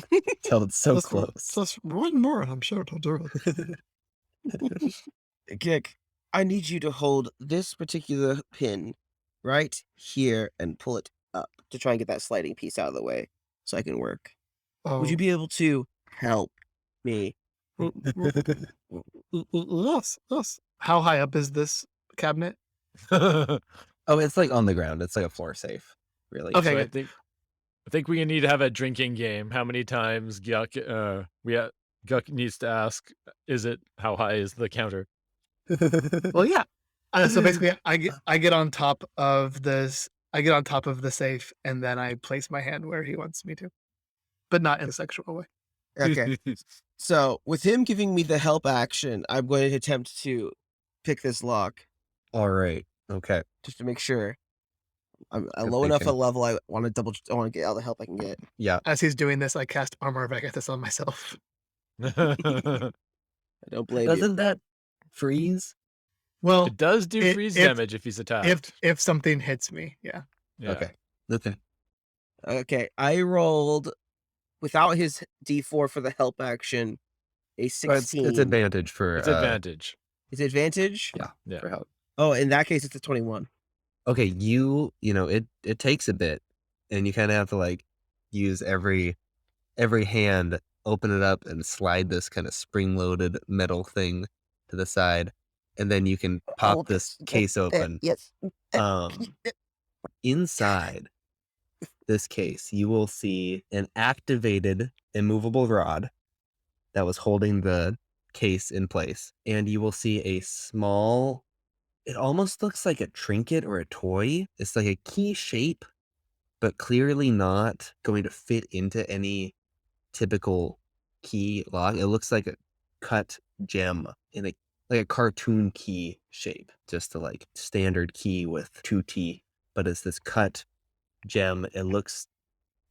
tell it's so close.
Just one more, and I'm sure it'll do it.
Gagh, I need you to hold this particular pin right here and pull it up to try and get that sliding piece out of the way so I can work. Would you be able to help me?
Yes, yes. How high up is this cabinet?
Oh, it's like on the ground. It's like a floor safe, really.
Okay,
So
good.
I think we need to have a drinking game. How many times Gagh needs to ask, how high is the counter?
Well, yeah. So basically, I get on top of this. I get on top of the safe, and then I place my hand where he wants me to, but not in a sexual way.
Okay. So, with him giving me the help action, I'm going to attempt to pick this lock
All right. Okay.
just to make sure I'm
Good
low enough a
thinking.
level. I want to get all the help I can get.
Yeah.
As he's doing this, I cast Armor of Agathis on myself.
I don't blame you.
Doesn't that freeze?
Well,
It does do freeze damage if he's attacked.
if something hits me, yeah.
Yeah.
Okay. Okay.
Okay, I rolled without his D4 for the help action a
Well,
16.
it's advantage for
It's advantage.
Is it advantage?
Yeah.
for help.
Oh, in that case, it's a 21.
Okay, it takes a bit, and you kind of have to like use every hand, open it up, and slide this kind of spring-loaded metal thing to the side, and then you can pop
Oh,
this case open.
Yes.
Inside this case, you will see an activated immovable rod that was holding the case in place, and you will see a small. It almost looks like a trinket or a toy. It's like a key shape, but clearly not going to fit into any typical key lock. It looks like a cut gem in like a cartoon key shape, just a like standard key with 2 teeth, but it's this cut gem. It looks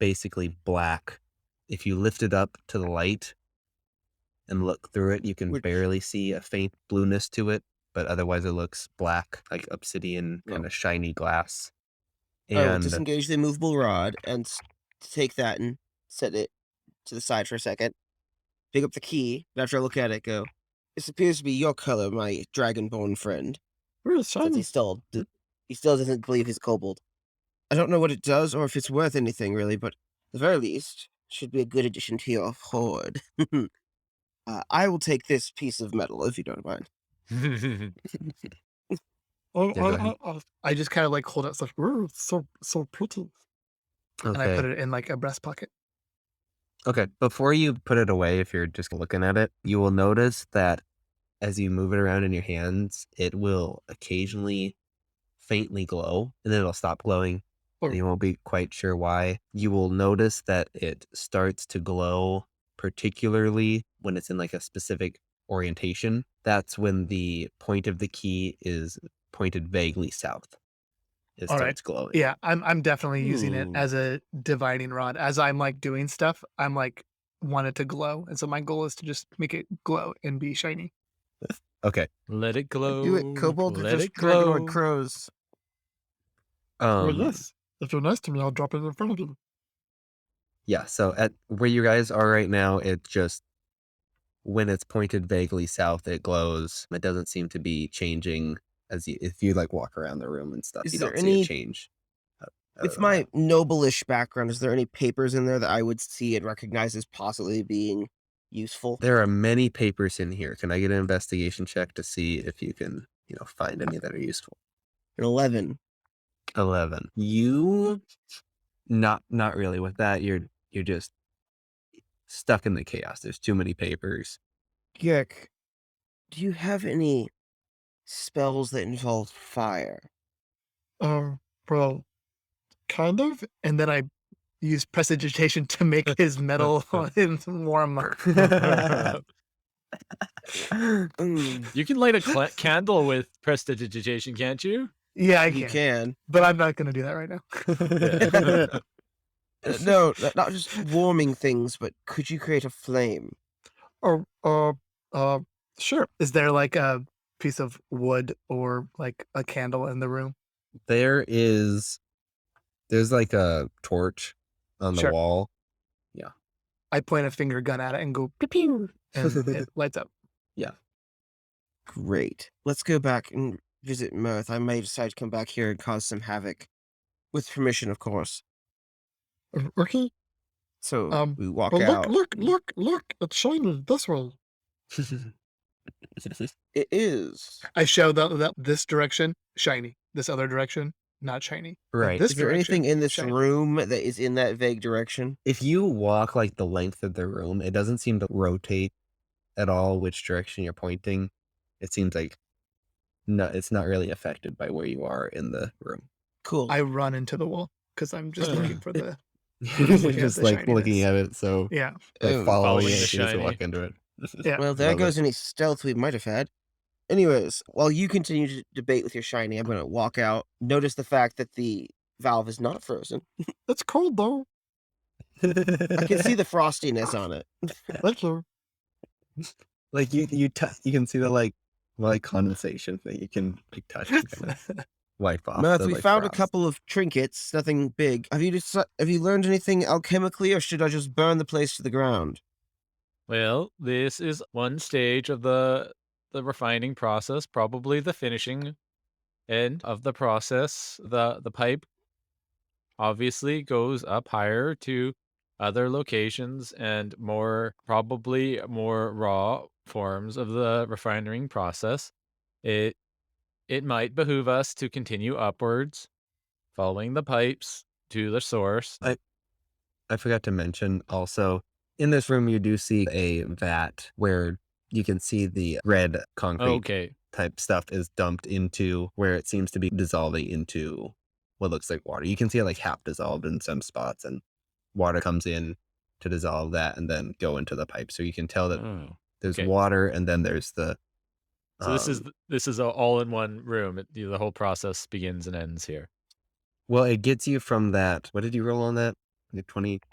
basically black. If you lift it up to the light and look through it, you can barely see a faint blueness to it, but otherwise it looks black, like obsidian, kind of shiny glass.
I will
And
disengage the immovable rod and take that and set it to the side for a second. Pick up the key, and after I look at it, go, this appears to be your color, my dragonborn friend.
Really
Since he's still He still doesn't believe he's kobold. I don't know what it does or if it's worth anything, really, but at the very least, it should be a good addition to your hoard. I will take this piece of metal, if you don't mind.
Oh,
Yeah, go ahead.
I just kind of like hold out stuff. Ooh, it's so pretty. And I put
Okay.
it in like a breast pocket.
Okay. Before you put it away, if you're just looking at it, you will notice that as you move it around in your hands, it will occasionally faintly glow and then it'll stop glowing. And
Oh,
you won't be quite sure why. You will notice that it starts to glow, particularly when it's in like a specific orientation. That's when the point of the key is pointed vaguely south. It
all right.
starts glowing.
Yeah, I'm definitely using it
Hmm.
as a divining rod. As I'm like doing stuff, I'm like want it to glow, and so my goal is to just make it glow and be shiny.
Okay.
Let it
Do it,
glow.
kobolds are
Let
just
it
dragonoid
glow.
crows.
Well,
Um
yes. If you're nice to me, I'll drop it in front of you.
yeah, so at where you guys are right now, it just when it's pointed vaguely south, it glows. It doesn't seem to be changing as you if you like walk around the room and stuff,
Is
you
there
don't see a
any,
change
with
other than
my
that.
noble-ish background, is there any papers in there that I would see and recognize as possibly being useful?
There are many papers in here. Can I get an investigation check to see if you can, find any that are useful?
An 11.
11. You not really with that. You're just stuck in the chaos. There's too many papers.
Gek, do you have any spells that involve fire?
Well, kind of. And then I use prestidigitation to make his metal warm.
Mm,
You can light a candle with prestidigitation, can't you?
Yeah, I
you
can,
can.
but I'm not gonna do that right now.
No, not just warming things, but could you create a flame?
Or, sure. Is there like a piece of wood or like a candle in the room?
There's like a torch on the
Sure.
wall. Yeah.
I point a finger gun at it and go pew pew, and it lights up.
Yeah.
Great. Let's go back and visit Myrth. I may decide to come back here and cause some havoc. With permission, of course.
Okay.
So we walk
Well,
out.
look! It's shiny this way.
It is.
I show that this direction shiny, this other direction not shiny, but
Right.
this
Is there
direction
anything in this
shiny.
room that is in that vague direction?
If you walk like the length of the room, it doesn't seem to rotate at all which direction you're pointing. It seems like no, it's not really affected by where you are in the room.
Cool.
I run into the wall because I'm just looking for the
You're
looking at
just
the
like looking
shininess.
at it, so
Yeah.
like
Oh,
following
Following
it
the
as soon as you
shiny.
walk into it.
Yeah.
well, there
Love
goes
it.
any stealth we might have had. Anyways, while you continue to debate with your shiny, I'm going to walk out. Notice the fact that the valve is not frozen.
It's cold though.
I can see the frostiness on it.
Thank you.
like you can see the like condensation thing. You can like touch and kind of wipe off.
Myrth,
the,
we
like,
found a
frost.
couple of trinkets, nothing big. Have you learned anything alchemically, or should I just burn the place to the ground?
Well, this is one stage of the refining process, probably the finishing end of the process. The pipe obviously goes up higher to other locations and probably more raw forms of the refining process. It might behoove us to continue upwards, following the pipes to the source.
I forgot to mention also in this room you do see a vat where you can see the red concrete
Okay.
type stuff is dumped into where it seems to be dissolving into what looks like water. You can see it like half dissolved in some spots and water comes in to dissolve that and then go into the pipe. So you can tell that
Oh,
there's
okay.
water and then there's the
So this is a all in one room. The whole process begins and ends here.
well, it gets you from that. What did you roll on that? Like 27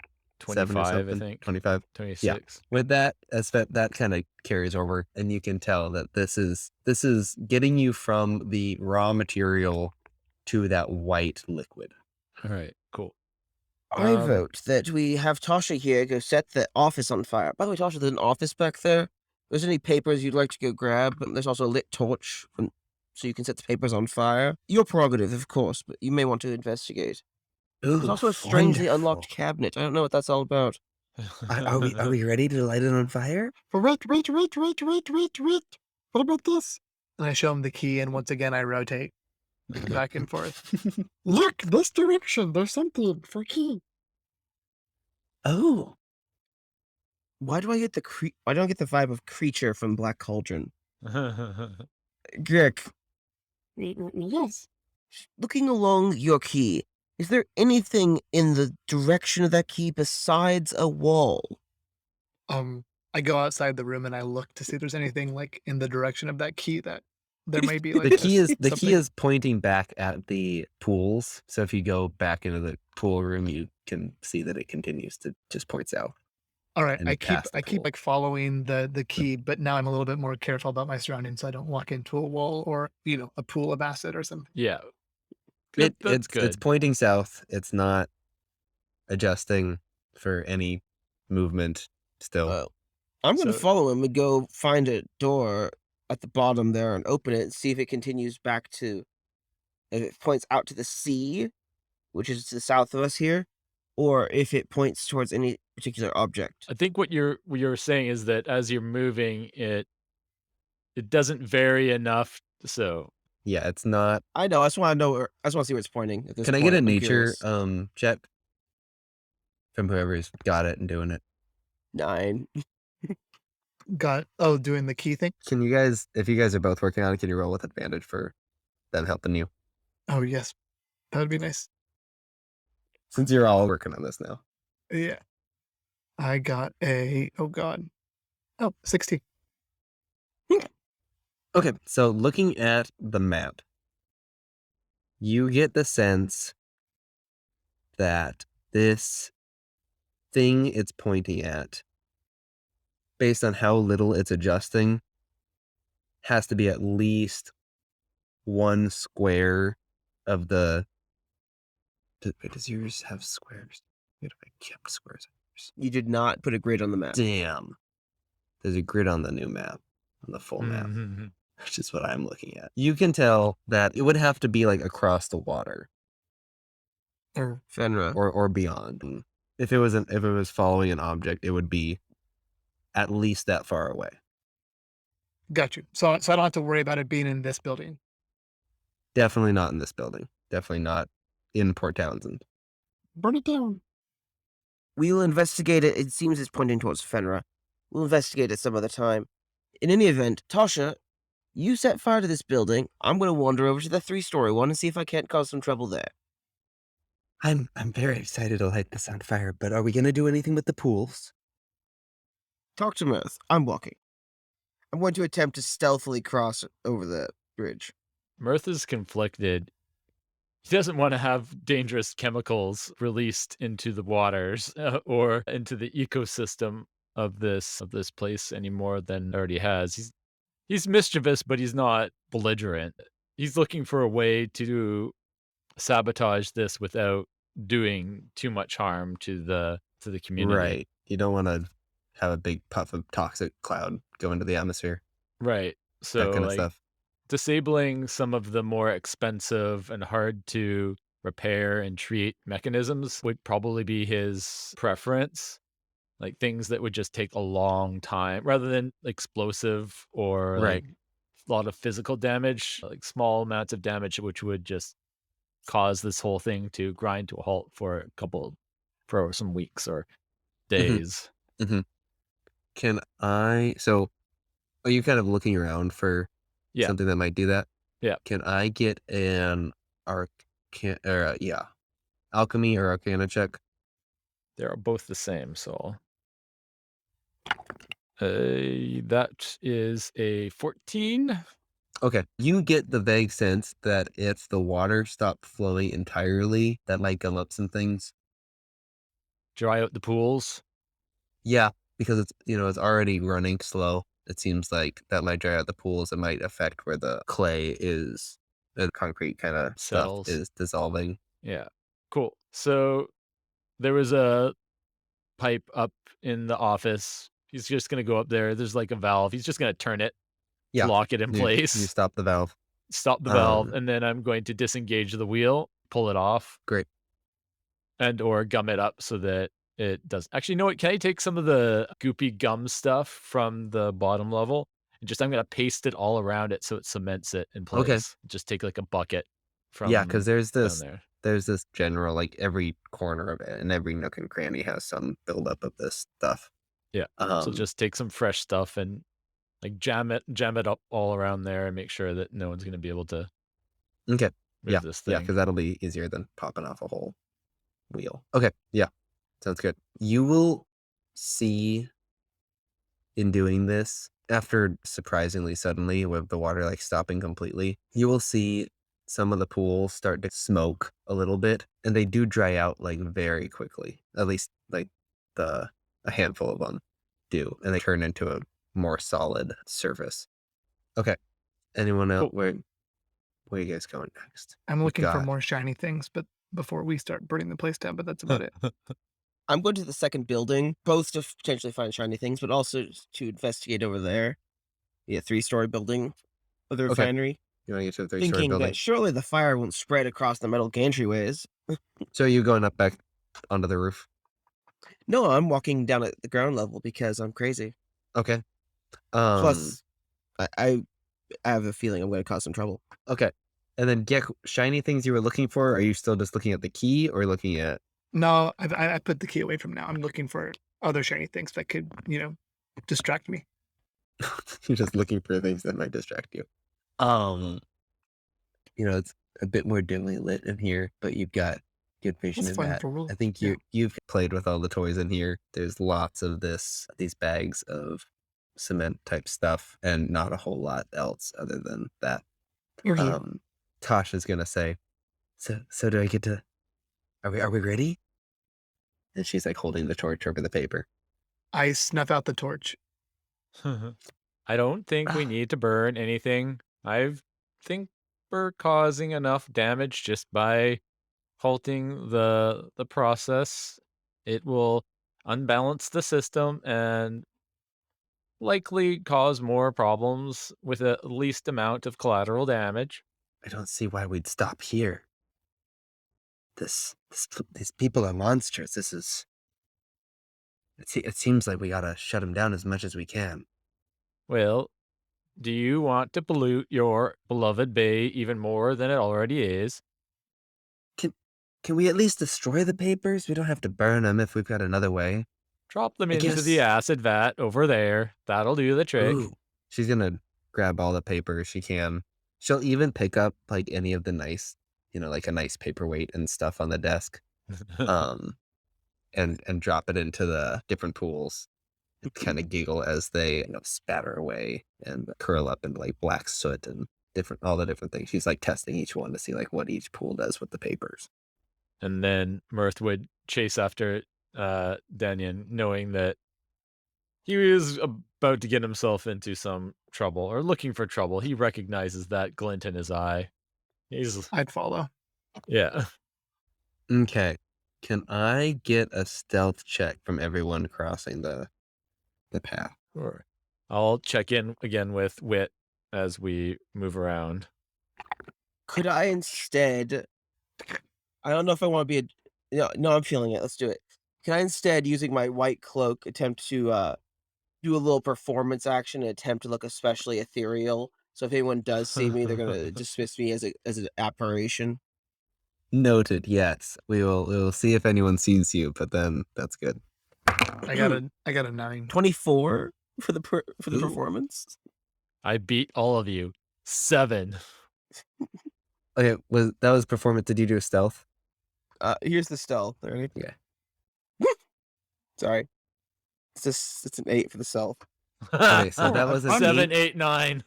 or
25, I
something?
think.
25.
26.
With that, that kind of carries over, and you can tell that this is getting you from the raw material to that white liquid.
All right, cool.
I vote that we have Tasha here go set the office on fire. By the way, Tasha, there's an office back there. If there's any papers you'd like to go grab, there's also a lit torch. so you can set the papers on fire. Your prerogative, of course, but you may want to investigate. There's
Ooh,
also a strangely unlocked
wonderful.
cabinet. I don't know what that's all about.
Are we ready to light it on fire?
But wait. What about this? And I show him the key, and once again I rotate back and forth. Look, this direction. There's something for key.
Oh,
Why do I get why don't I get the vibe of creature from Black Cauldron? Gick,
Yes.
looking along your key, is there anything in the direction of that key besides a wall?
I go outside the room and I look to see if there's anything like in the direction of that key that there may be
the
like
key is the key
something.
is pointing back at the pools. So if you go back into the pool room, you can see that it continues to just points out.
All right,
and
I keep
past the
I keep
pool.
like following the key, but now I'm a little bit more careful about my surroundings so I don't walk into a wall or a pool of acid or something.
Yeah, that's
It's
good.
pointing south. It's not adjusting for any movement still.
Well, I'm going to
So
follow him and go find a door at the bottom there and open it and see if it continues back to, if it points out to the sea, which is to the south of us here, or if it points towards any particular object.
I think what you're saying is that as you're moving, it doesn't vary enough. So
Yeah, it's not.
I know. I just want to know. I just want to see where it's pointing at this
Can I
point.
get a
I'm
nature
curious.
check from whoever's got it and doing it?
9.
Doing the key thing?
Can you guys, if you guys are both working on it, can you roll with advantage for them helping you?
Oh yes. That would be nice.
Since you're all working on this now.
Yeah. I got oh god. 16.
Okay, so looking at the map, you get the sense that this thing it's pointing at, based on how little it's adjusting, has to be at least one square of the. Wait, does yours have squares? Wait, if I kept squares on yours.
You did not put a grid on the map.
Damn. There's a grid on the new map, on the full map,
Mhm.
which is what I'm looking at. You can tell that it would have to be like across the water
Fenra.
or beyond. If it was following an object, it would be at least that far away.
Got you. So I don't have to worry about it being in this building.
Definitely not in this building. Definitely not in Port Townsend.
Burn it down.
We'll investigate it. It seems it's pointing towards Fenra. We'll investigate it some other time. In any event, Tasha, you set fire to this building. I'm going to wander over to the 3-story one and see if I can't cause some trouble there.
I'm very excited to light this on fire, but are we gonna do anything with the pools?
Talk to Myrth. I'm walking. I'm going to attempt to stealthily cross over the bridge.
Myrth is conflicted. He doesn't want to have dangerous chemicals released into the waters or into the ecosystem of this place any more than already has. He's mischievous, but he's not belligerent. He's looking for a way to sabotage this without doing too much harm to the community.
Right. You don't want to have a big puff of toxic cloud go into the atmosphere.
Right.
That
So
kind of
like
stuff.
disabling some of the more expensive and hard to repair and treat mechanisms would probably be his preference. Like things that would just take a long time rather than explosive or
Right.
like a lot of physical damage, like small amounts of damage, which would just cause this whole thing to grind to a halt for some weeks or
hmm
days.
hmm So are you kind of looking around for
Yeah.
something that might do that?
Yeah.
Can I get an alchemy or arcana check?
They're both the same. So that is a 14.
Okay. You get the vague sense that if the water stopped flowing entirely, that might gum up some things.
Dry out the pools.
Yeah, because it's already running slow. It seems like that might dry out the pools. It might affect where the clay is, the concrete kind of stuff
Settles.
is dissolving.
Yeah. Cool. So there was a pipe up in the office. He's just going to go up there. There's like a valve. He's just going to turn it,
Yeah,
lock it in
you
place.
stop the valve.
stop the valve, and then I'm going to disengage the wheel, pull it off,
Great.
and or gum it up so that it does. Actually, you know what? Can I take some of the goopy gum stuff from the bottom level and I'm gonna paste it all around it so it cements it in
Okay.
place. Just take like a bucket
Yeah, because
from down there.
there's this general, like, every corner of it and every nook and cranny has some buildup of this stuff.
Yeah. So
Um,
just take some fresh stuff and like jam it up all around there and make sure that no one's gonna be able to
okay. Yeah,
move this
yeah,
thing.
because that'll be easier than popping off a whole wheel. Okay, yeah, sounds good. You will see in doing this, after surprisingly suddenly with the water like stopping completely, you will see some of the pools start to smoke a little bit, and they do dry out like very quickly. At least like the a handful of them do, and they turn into a more solid surface. Okay. Anyone else?
Cool.
Where are you guys going next?
I'm
We've
looking for
got
more shiny things, but before we start burning the place down, but that's about it.
I'm going to the second building, both to potentially find shiny things, but also to investigate over there. Yeah, 3-story building of the
okay.
refinery.
You want to get to the 3-story
Thinking
building?
that surely the fire won't spread across the metal gantryways.
So you going up back onto the roof?
No, I'm walking down at the ground level because I'm crazy.
Okay. Um.
Plus, I have a feeling I'm going to cause some trouble.
Okay. And then get shiny things you were looking for. Are you still just looking at the key or looking at?
No, I put the key away from now. I'm looking for other shiny things that could, distract me.
You're just looking for things that might distract you. Um. It's a bit more dimly lit in here, but you've got good vision
That's
in
fun
that.
for
I think you've played with all the toys in here. There's lots of these bags of cement type stuff, and not a whole lot else other than that.
You're here.
Tasha's gonna say, so do I get to? Are we ready? And she's like holding the torch over the paper.
I snuff out the torch.
I don't think we need to burn anything. I think we're causing enough damage just by halting the process. It will unbalance the system and likely cause more problems with the least amount of collateral damage.
I don't see why we'd stop here. These people are monsters. It seems like we gotta shut them down as much as we can.
Well, do you want to pollute your beloved bay even more than it already is?
Can we at least destroy the papers? We don't have to burn them if we've got another way.
Drop them
I
into the
guess.
acid vat over there. That'll do the trick.
Ooh. She's gonna grab all the papers she can. She'll even pick up like any of the nice, like a nice paperweight and stuff on the desk. Um, and drop it into the different pools. And kind of giggle as they spatter away and curl up in like black soot and all the different things. She's like testing each one to see like what each pool does with the papers.
And then Myrth would chase after Danyan, knowing that he was about to get himself into some trouble or looking for trouble. He recognizes that glint in his eye.
I'd follow.
Yeah.
Okay. Can I get a stealth check from everyone crossing the path?
Sure. I'll check in again with Wit as we move around.
Could I instead? I don't know if I want to be no, I'm feeling it. Let's do it. Can I instead, using my white cloak, attempt to do a little performance action and attempt to look especially ethereal? So if anyone does see me, they're gonna dismiss me as an apparition.
Noted. Yes, we will see if anyone sees you, but then that's good.
I got a 9.
24 for the
Ooh.
performance.
I beat all of you. 7.
Okay, that was performance? Did you do a stealth?
Here's the stealth. Right?
Yeah.
Sorry. It's an 8 for the stealth.
Okay, so that was a
7, 8, 9.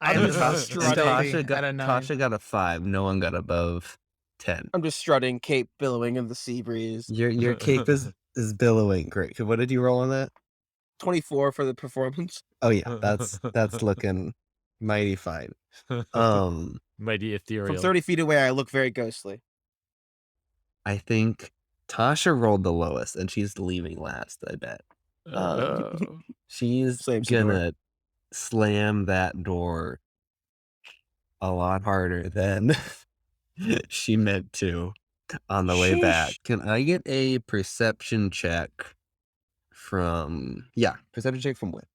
I
I'm
am
just
just
strutting
strutting at a 9.
Tasha got a 5. No one got above 10.
I'm just strutting, cape billowing in the sea breeze.
Your cape is billowing. Great. What did you roll on that?
24 for the performance.
Oh yeah, that's looking mighty fine.
Mighty ethereal.
From 30 feet away, I look very ghostly.
I think Tasha rolled the lowest, and she's leaving last. I bet. She's
Slams the door.
gonna slam that door a lot harder than she meant to on the way back.
Sheesh.
Can I get a perception check from, yeah, perception check from Wit?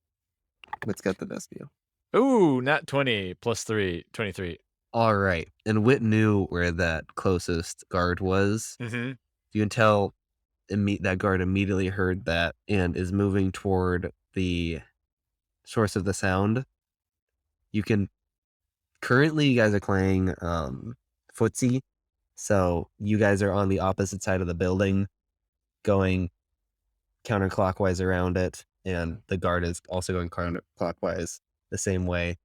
Wit's got the best view.
Ooh, nat 20 plus 3, 23.
All right. And Wit knew where that closest guard was.
Mm-hmm.
You can tell that guard immediately heard that and is moving toward the source of the sound. You can currently, you guys are playing footsie, so you guys are on the opposite side of the building, going counterclockwise around it, and the guard is also going counterclockwise the same way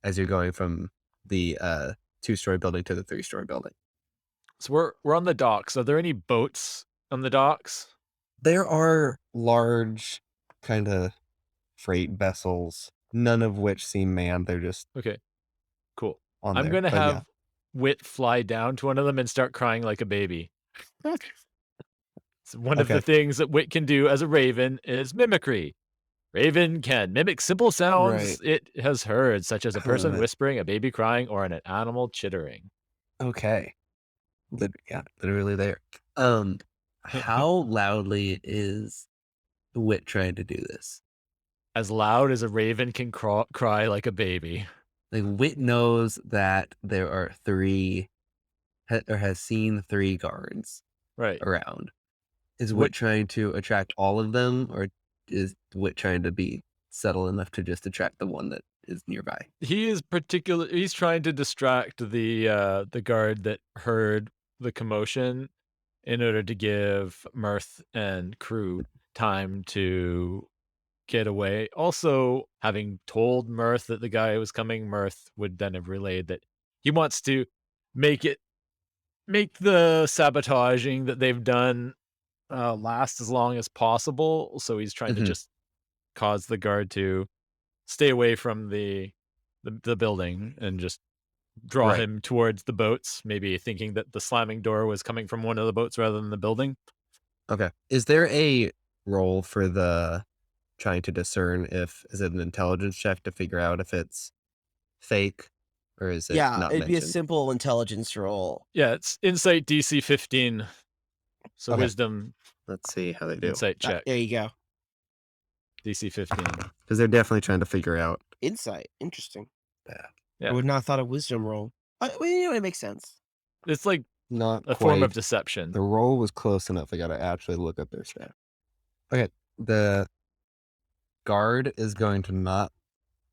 as you're going from the 2-story building to the 3-story building.
So we're on the docks. Are there any boats on the docks?
There are large kind of freight vessels, none of which seem manned. They're just
Okay, cool.
on
I'm
there.
gonna
But yeah.
have Wit fly down to one of them and start crying like a baby. So one of the
Okay.
things that Wit can do as a raven is mimicry. Raven can mimic simple sounds it has heard, such as a person
Right.
whispering, a baby crying, or an animal chittering.
Okay. Yeah, literally there. How loudly is Wit trying to do this?
As loud as a raven can cry like a baby.
Like, Wit knows that there are or has seen 3 guards
Right.
around. Is
Wit-
Wit trying to attract all of them, or is Wit trying to be subtle enough to just attract the one that is nearby?
He's trying to distract the guard that heard the commotion in order to give Myrth and crew time to get away. Also, having told Myrth that the guy was coming, Myrth would then have relayed that he wants to make the sabotaging that they've done last as long as possible. So he's trying to
Mhm.
just cause the guard to stay away from the building and just draw
Right.
him towards the boats, maybe thinking that the slamming door was coming from one of the boats rather than the building.
Okay. Is there a role for the trying to discern is it an intelligence check to figure out if it's fake, or is it
Yeah,
not
it'd be a
mentioned?
simple intelligence roll.
Yeah, it's insight DC 15. So
Okay.
wisdom
Let's see how they do.
insight check.
There you go.
DC 15.
Because they're definitely trying to figure out
Insight. Interesting.
that.
Yeah.
I would not have thought a wisdom roll. Well, it makes sense.
It's like
Not
a
quite.
form of deception.
The roll was close enough. I gotta actually look up their stat. Okay. The guard is going to not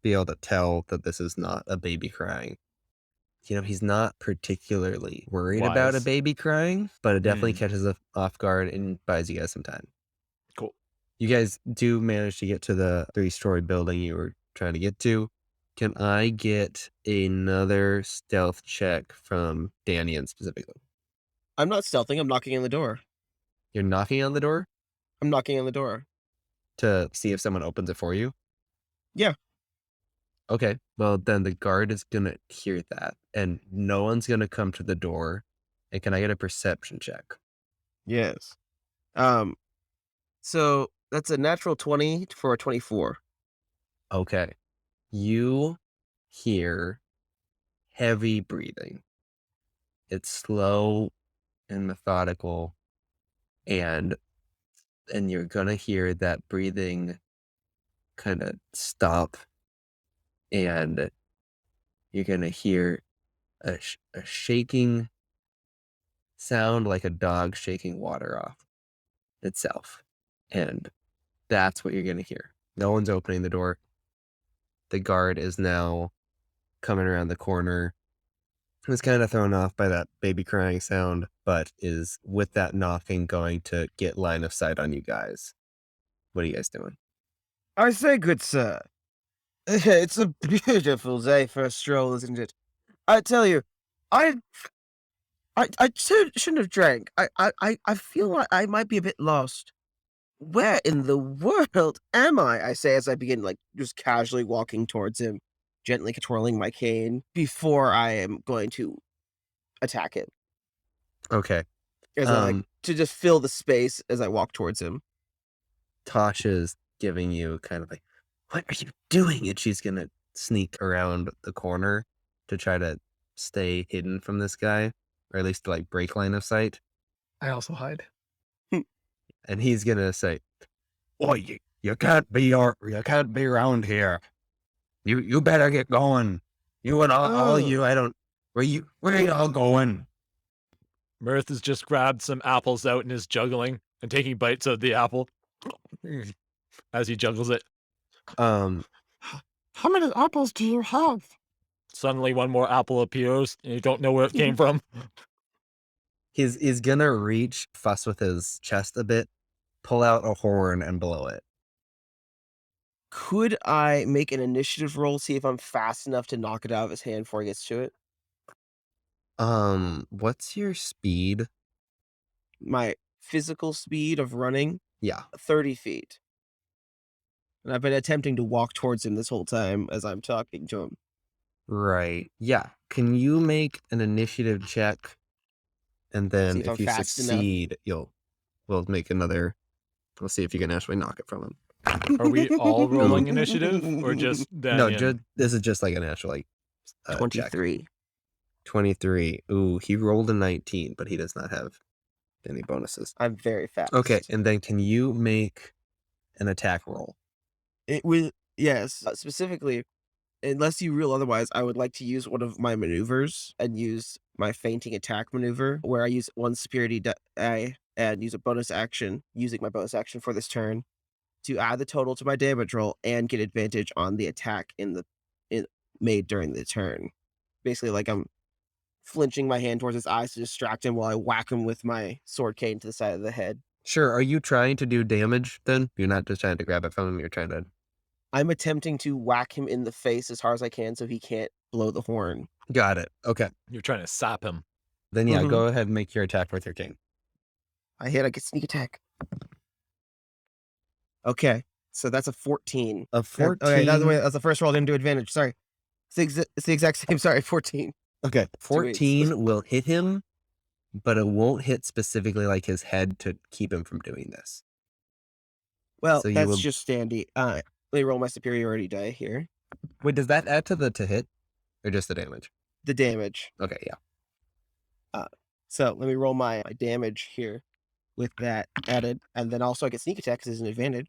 be able to tell that this is not a baby crying. He's not particularly worried about a
Wise.
baby crying, but it definitely
Mm.
catches us off guard and buys you guys some time.
Cool.
You guys do manage to get to the 3-story building you were trying to get to. Can I get another stealth check from Danian specifically?
I'm not stealthing. I'm knocking on the door.
You're knocking on the door
I'm knocking on the door.
to see if someone opens it for you?
Yeah.
Okay, well, then the guard is going to hear that, and no one's going to come to the door. And can I get a perception check?
Yes. So that's a natural 20 for a 24.
Okay. You hear heavy breathing. It's slow and methodical, and you're going to hear that breathing kind of stop, and you're going to hear a shaking sound like a dog shaking water off itself. And that's what you're going to hear. No one's opening the door. The guard is now coming around the corner. Was kind of thrown off by that baby crying sound, but is with that knocking going to get line of sight on you guys. What are you guys doing?
I say, good sir. It's a beautiful day for a stroll, isn't it? I tell you, I shouldn't have drank. I feel like I might be a bit lost. Where in the world am I? I say as I begin, like, just casually walking towards him, gently twirling my cane before I am going to attack him.
Okay.
As I like to just fill the space as I walk towards him.
Tasha's giving you kind of like, what are you doing? And she's going to sneak around the corner to try to stay hidden from this guy, or at least to like break line of sight.
I also hide.
And he's gonna say, "Oh, you can't be around here. You better get going. You and all
Oh.
you. I don't. Where are you all going?"
Myrth has just grabbed some apples out and is juggling and taking bites of the apple as he juggles it.
Um,
How many apples do you have?
Suddenly, one more apple appears, and you don't know where it came from.
he's gonna reach, fuss with his chest a bit, pull out a horn and blow it.
Could I make an initiative roll, see if I'm fast enough to knock it out of his hand before he gets to it?
What's your speed?
My physical speed of running,
Yeah,
30 feet. And I've been attempting to walk towards him this whole time as I'm talking to him.
right. Yeah. Can you make an initiative check? And
See
then
if I'm
if you
fast enough.
succeed, we'll make another. We'll see if you can actually knock it from him.
Are we all rolling initiative, or just
No,
Daniel?
this is just like an actual check.
23.
23. Ooh, he rolled a 19, but he does not have any bonuses.
I'm very fast.
Okay, and then can you make an attack roll?
It will, yes. Specifically, unless you rule otherwise, I would like to use one of my maneuvers and use my fainting attack maneuver, where I use one superiority die and use a bonus action, using my bonus action for this turn, to add the total to my damage roll and get advantage on the attack made during the turn. Basically, like I'm flinching my hand towards his eyes to distract him while I whack him with my sword cane to the side of the head.
Sure. Are you trying to do damage then? You're not just trying to grab it from him, you're trying to.
I'm attempting to whack him in the face as hard as I can so he can't blow the horn.
Got it. Okay.
You're trying to sap him.
Then yeah,
Mhm.
go ahead and make your attack with your king.
I hit, I get sneak attack. Okay, so that's a 14.
A 14.
Okay, that's the first roll. I didn't do advantage. Sorry. It's the exact same. Sorry, 14.
Okay.
eights.
14 will hit him, but it won't hit specifically like his head to keep him from doing this.
Well,
So you
that's
will-
just standy. Let me roll my superiority die here.
Wait, does that add to the to hit or just the damage?
The damage.
Okay, yeah.
So let me roll my damage here with that added. And then also I get sneak attack because it's an advantage.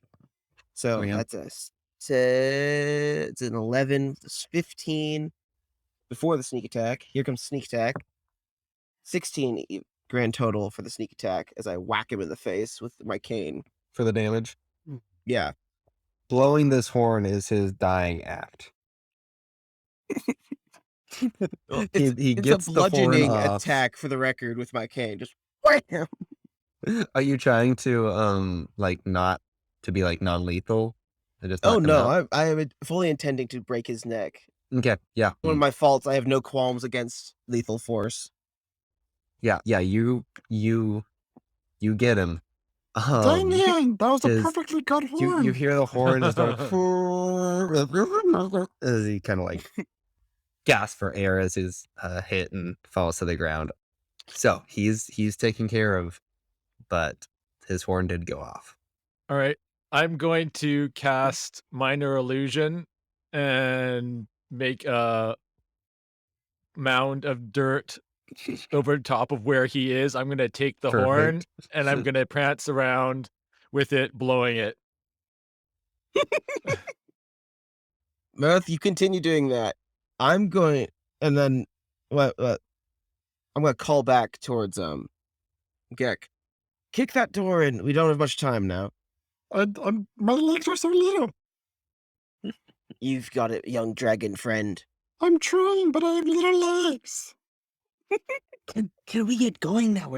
So
Oh, yeah.
that's it's an 11, it's 15 before the sneak attack. Here comes sneak attack. 16 grand total for the sneak attack as I whack him in the face with my cane.
For the damage.
Yeah.
Blowing this horn is his dying act.
It's
he gets
a
the horn
bludgeoning
off.
attack for the record with my cane. Just wham!
Are you trying to like not to be like non-lethal? And just
Oh
knock him
no,
out?
I am fully intending to break his neck.
Okay, yeah.
One of my faults. I have no qualms against lethal force.
Yeah, you get him.
Dang, that was a
his-
perfectly good horn.
You hear the horn just going as he kind of like gasps for air as he's hit and falls to the ground. So he's taken care of, but his horn did go off.
All right. I'm going to cast Minor Illusion and make a mound of dirt over top of where he is. I'm going to take the horn
Perfect.
and I'm going to prance around with it, blowing it.
Myrth, you continue doing that. I'm going, and then what? I'm going to call back towards Gagh. Kick that door in. We don't have much time now.
My legs are so little.
You've got it, young dragon friend.
I'm trying, but I have little legs.
Can we get going now?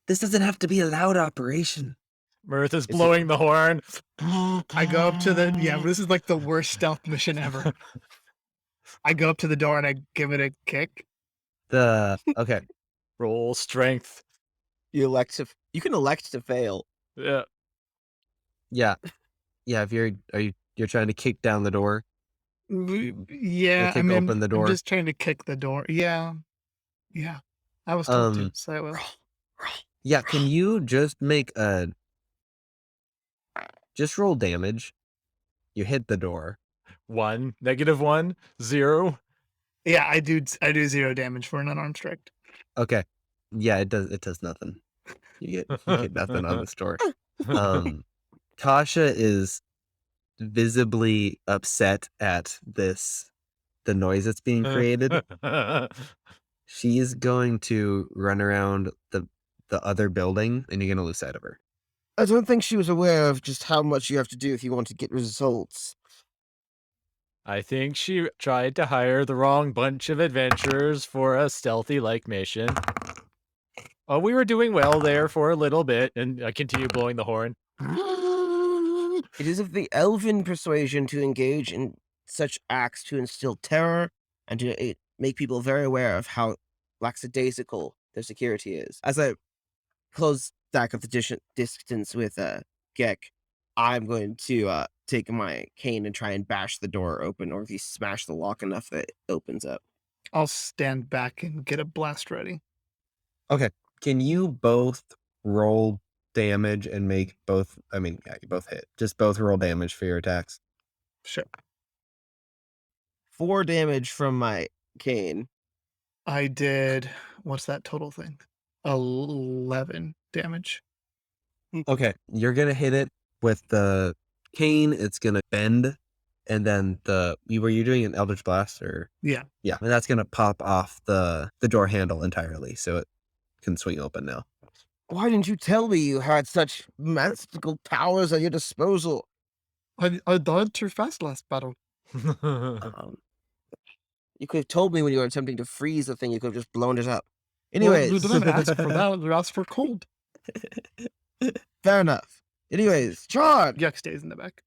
This doesn't have to be a loud operation.
Myrth is
it-
blowing the horn.
I go up to this is like the worst stealth mission ever. I go up to the door and I give it a kick.
Okay.
Roll strength.
You can elect to fail.
Yeah.
Yeah. If you're trying to kick down the door.
Yeah,
kick open the door.
I'm just trying to kick the door. Yeah. I was told to, so I will.
Yeah, can you just just roll damage? You hit the door.
1, -1, 0.
Yeah, I do 0 damage for an unarmed strike.
Okay. Yeah, it does nothing. You get nothing on the store. Tasha is visibly upset at the noise that's being created. She's going to run around the other building, and you're gonna lose sight of her.
I don't think she was aware of just how much you have to do if you want to get results.
I think she tried to hire the wrong bunch of adventurers for a stealthy-like mission. Oh, we were doing well there for a little bit, and I continue blowing the horn.
It is of the elven persuasion to engage in such acts to instill terror and to make people very aware of how lackadaisical their security is. As I close back of the distance with Gagh, I'm going to take my cane and try and bash the door open, or at least smash the lock enough that it opens up.
I'll stand back and get a blast ready.
Okay. Can you both roll damage and make both? I mean, yeah, you both hit. Just both roll damage for your attacks.
Sure.
4 damage from my cane.
I did, what's that total thing? 11 damage.
Okay. You're gonna hit it with the cane. It's gonna bend, and then were you doing an Eldritch Blast or?
Yeah.
Yeah, and that's gonna pop off the door handle entirely, so it can swing open now.
Why didn't you tell me you had such magical powers at your disposal?
I died too fast last battle.
Um, you could have told me when you were attempting to freeze the thing. You could have just blown it up.
Well,
Anyways,
you didn't ask for that. You asked for cold.
fair enough. Anyways, charge.
Yuck stays in the back.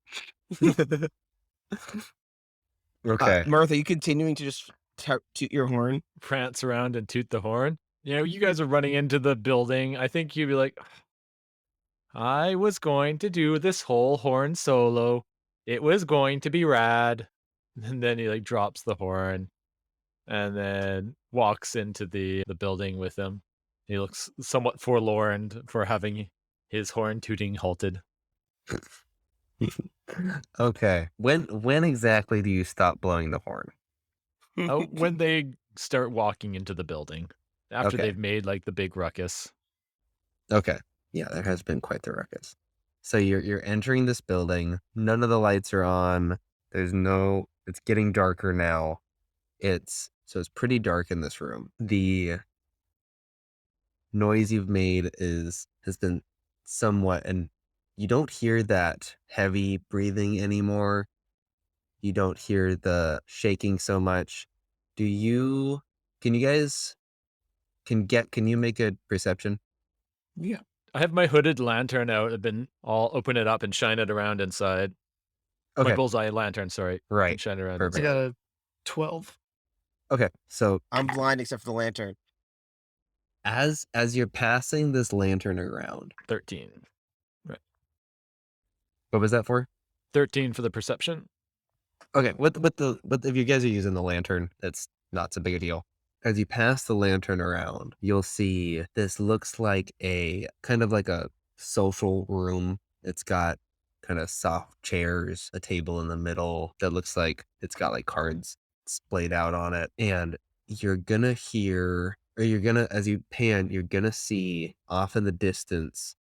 Okay.
Myrth, are you continuing to just toot your horn?
Prance around and toot the horn. You know, you guys are running into the building. I think you'd be like, I was going to do this whole horn solo. It was going to be rad. And then he like drops the horn and then walks into the building with him. He looks somewhat forlorn for having his horn tooting halted.
Okay. When exactly do you stop blowing the horn?
Oh, when they start walking into the building after
Okay.
they've made like the big ruckus.
Okay. Yeah, there has been quite the ruckus. So you're entering this building. None of the lights are on. It's getting darker now. It's pretty dark in this room. The noise you've made has been somewhat, and you don't hear that heavy breathing anymore. You don't hear the shaking so much. Can you guys can you make a perception?
Yeah.
I have my hooded lantern out. I'll open it up and shine it around inside. My
Okay.
bullseye lantern, sorry.
Right.
And shine it around
Perfect.
I
inside.
got a 12.
Okay. So
I'm blind except for the lantern.
as you're passing this lantern around,
13.
what was that for?
13 for the perception.
Okay, but if you guys are using the lantern, that's not so big a deal. As you pass the lantern around, you'll see this looks like a kind of like a social room. It's got kind of soft chairs, a table in the middle that looks like it's got like cards splayed out on it. And you're gonna hear, or as you pan, you're gonna see off in the distance.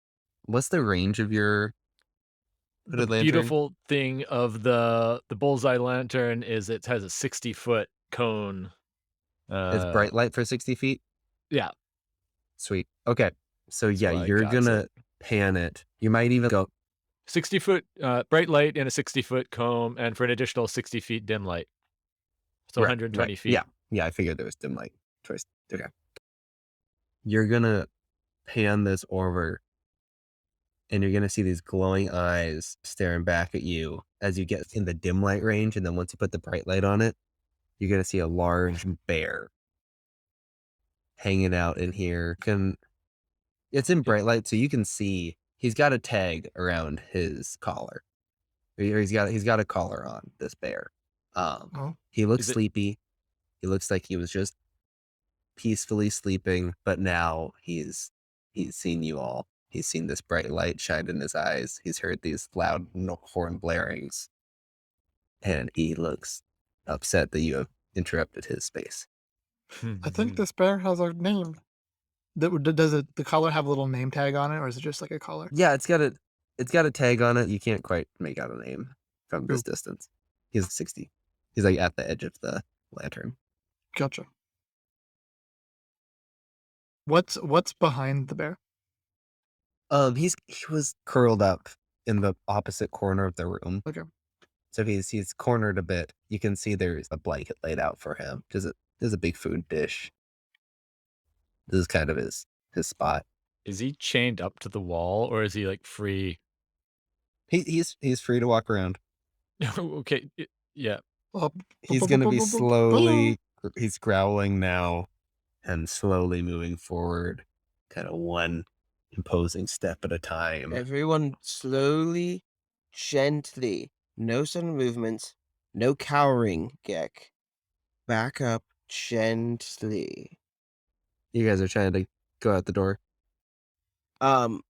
What's the range of your
The
hooded lantern?
beautiful thing of the bullseye lantern is it has a 60-foot cone.
It's bright light for 60 feet?
Yeah.
Sweet. Okay. So
That's
yeah,
why
you're
Gagh
gonna
said.
pan it. You might even go,
60-foot bright light and a 60-foot cone, and for an additional 60 feet dim light. So
right,
120
right.
feet.
Yeah. Yeah, I figured there was dim light choice. Okay. You're gonna pan this over, and you're gonna see these glowing eyes staring back at you as you get in the dim light range, and then once you put the bright light on it, you're gonna see a large bear hanging out in here. It's in bright light, so you can see he's got a tag around his collar. Or he's got a collar on, this bear.
Oh.
He looks
Is it-
sleepy. He looks like he was just peacefully sleeping, but now he's seen you all. He's seen this bright light shine in his eyes. He's heard these loud horn blarings, and he looks upset that you interrupted his space.
I think this bear has a name. Does the collar have a little name tag on it, or is it just like a collar?
Yeah, it's got a tag on it. You can't quite make out a name from this
Ooh,
distance. He's 60. He's like at the edge of the lantern.
gotcha. What's behind the bear?
He was curled up in the opposite corner of the room.
Okay.
So he's cornered a bit. You can see there's a blanket laid out for him. There's a big food dish. This is kind of his spot.
Is he chained up to the wall or is he like free?
He's free to walk around.
Okay. Yeah.
Well,
He's gonna be slowly. He's growling now, and slowly moving forward, kind of one imposing step at a time.
Everyone slowly, gently. No sudden movements. No cowering, Gek. Back up gently.
You guys are trying to go out the door.
While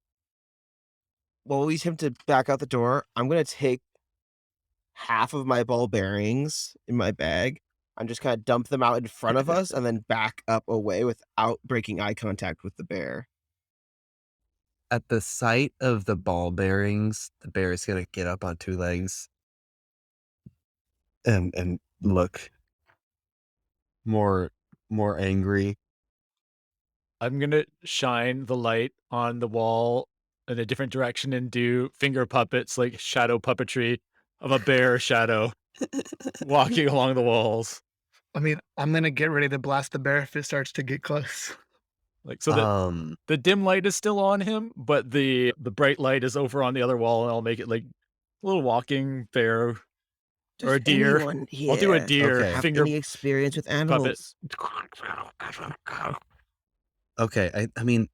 we attempt to back out the door, I'm gonna take half of my ball bearings in my bag and just kind of dump them out in front of us and then back up away without breaking eye contact with the bear.
At the sight of the ball bearings, the bear is gonna get up on two legs and look more angry.
I'm going to shine the light on the wall in a different direction and do finger puppets, like shadow puppetry of a bear shadow walking along the walls.
I mean, I'm gonna get ready to blast the bear if it starts to get close.
Like, so that the dim light is still on him, but the bright light is over on the other wall, and I'll make it like a little walking bear or a
Does
deer.
anyone
I'll do a
here
deer
Okay.
have
finger
any experience with
puppet.
animals?
Okay, I mean,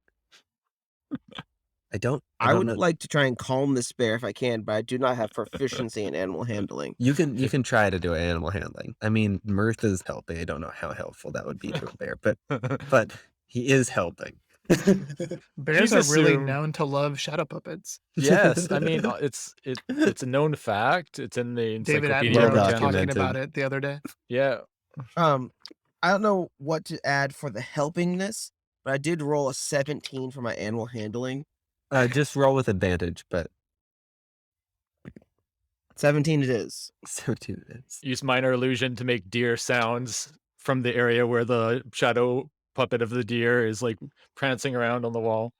I don't
would
know.
like to try and calm this bear if I can, but I do not have proficiency in animal handling.
You can try to do animal handling. I mean, Myrth is helping. I don't know how helpful that would be to a bear, but he is helping.
Bears
She's
are really
assumed-
known to love shadow puppets.
Yes, I mean it's a known fact. It's in the
David
Encyclopedia
Attenborough was
Britannica.
talking
documented.
about it the other day.
Yeah.
I don't know what to add for the helpingness, but I did roll a 17 for my animal handling.
Just roll with advantage, but
17 it is.
17 minutes.
Use minor illusion to make deer sounds from the area where the shadow puppet of the deer is like prancing around on the wall.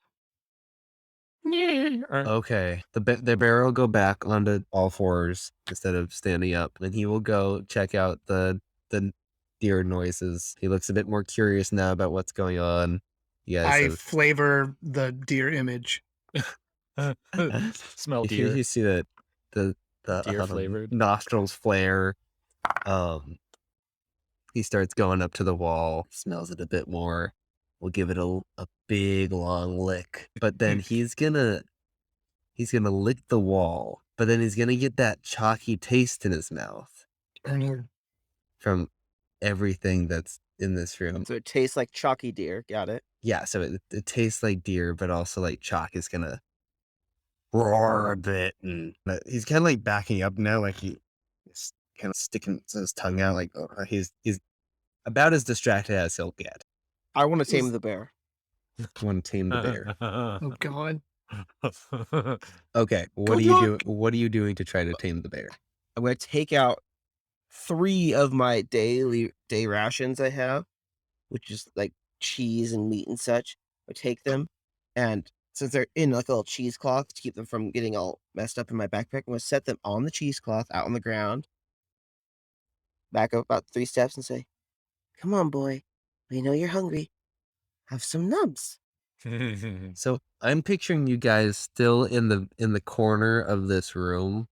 Okay, the bear will go back onto all fours instead of standing up, and he will go check out the deer noises. He looks a bit more curious now about what's going on. You guys
I
have
flavor the deer image.
Smell deer.
you see that the
Deer flavored.
nostrils flare. He starts going up to the wall, smells it a bit more. We'll give it a big long lick, but then he's gonna lick the wall, but then he's gonna get that chalky taste in his mouth from everything that's in this room.
So it tastes like chalky deer. Got it.
Yeah, so it tastes like deer, but also like chalk is gonna roar a bit, and but he's kind of like backing up now, like he's kind of sticking his tongue out, like he's about as distracted as he'll get.
I want to tame the bear.
Want to tame the bear?
Oh God!
Okay, what
Good
are you
luck.
doing? What are you doing to try to tame the bear?
I'm going to take out 3 of my day rations I have, which is like cheese and meat and such. I take them, and since they're in like a little cheesecloth to keep them from getting all messed up in my backpack, I'm going to set them on the cheesecloth out on the ground. Back up about 3 steps and say, "Come on, boy. We know you're hungry. Have some nubs."
So I'm picturing you guys still in the corner of this room.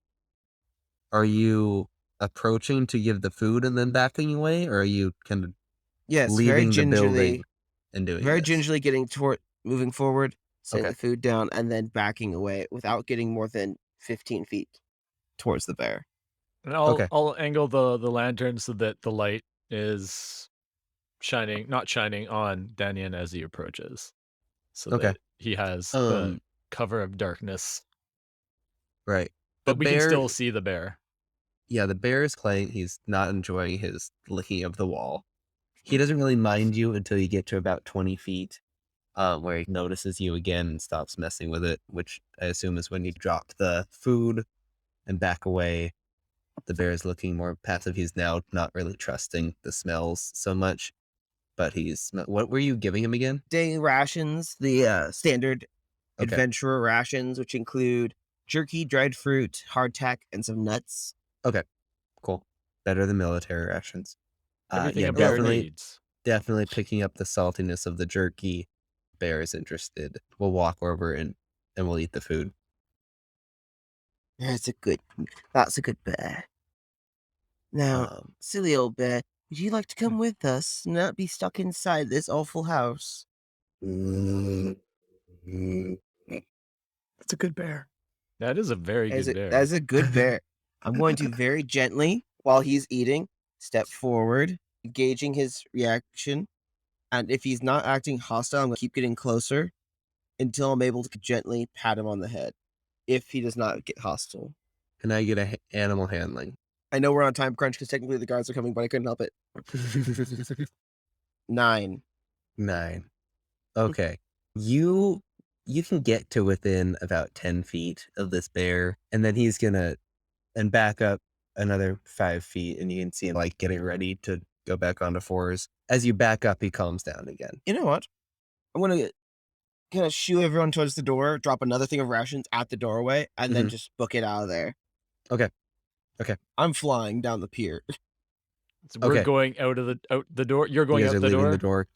Are you approaching to give the food and then backing away, or are you kind of
Yes, very
leaving the
gingerly,
building and doing
very
this?
gingerly moving forward, setting
Okay.
the food down, and then backing away without getting more than 15 feet towards the bear.
And
Okay.
I'll angle the lantern so that the light is not shining on Danyan as he approaches. So
Okay.
that he has the cover of darkness.
Right.
But
The
we can
bear-
still see the bear.
Yeah, the bear is playing. He's not enjoying his licking of the wall. He doesn't really mind you until you get to about 20 feet, where he notices you again and stops messing with it, which I assume is when you drop the food and back away. The bear is looking more passive. He's now not really trusting the smells so much, but what were you giving him again?
Daily rations, the standard
Okay,
adventurer rations, which include jerky, dried fruit, hardtack, and some nuts.
okay, cool. Better than military rations.
Everything
Yeah,
a
A little
bear
bit.
needs.
definitely picking up the saltiness of the jerky. Bear is interested. We'll walk over and we'll eat the food.
That's a good bear. Now,
Um,
silly old bear, would you like to come with us and not be stuck inside this awful house?
mm,
That's a good bear.
That is a very good bear.
That's a good bear. I'm going to very gently, while he's eating, step forward, gauging his reaction. And if he's not acting hostile, I'm going to keep getting closer until I'm able to gently pat him on the head. If he does not get hostile.
Can I get animal handling?
I know we're on a time crunch because technically the guards are coming, but I couldn't help it. 9.
9. Okay. You can get to within about 10 feet of this bear, and then he's gonna and back up another 5 feet, and you can see him like getting ready to go back onto 4s. As you back up, he calms down again.
You know what? I'm going to kind of shoo everyone towards the door, drop another thing of rations at the doorway, and then
Mhm.
just book it out of there.
Okay. Okay.
I'm flying down the pier.
So we're
Okay.
going out the door. You're
You
going
guys
out
are
the
leaving
door.
the door.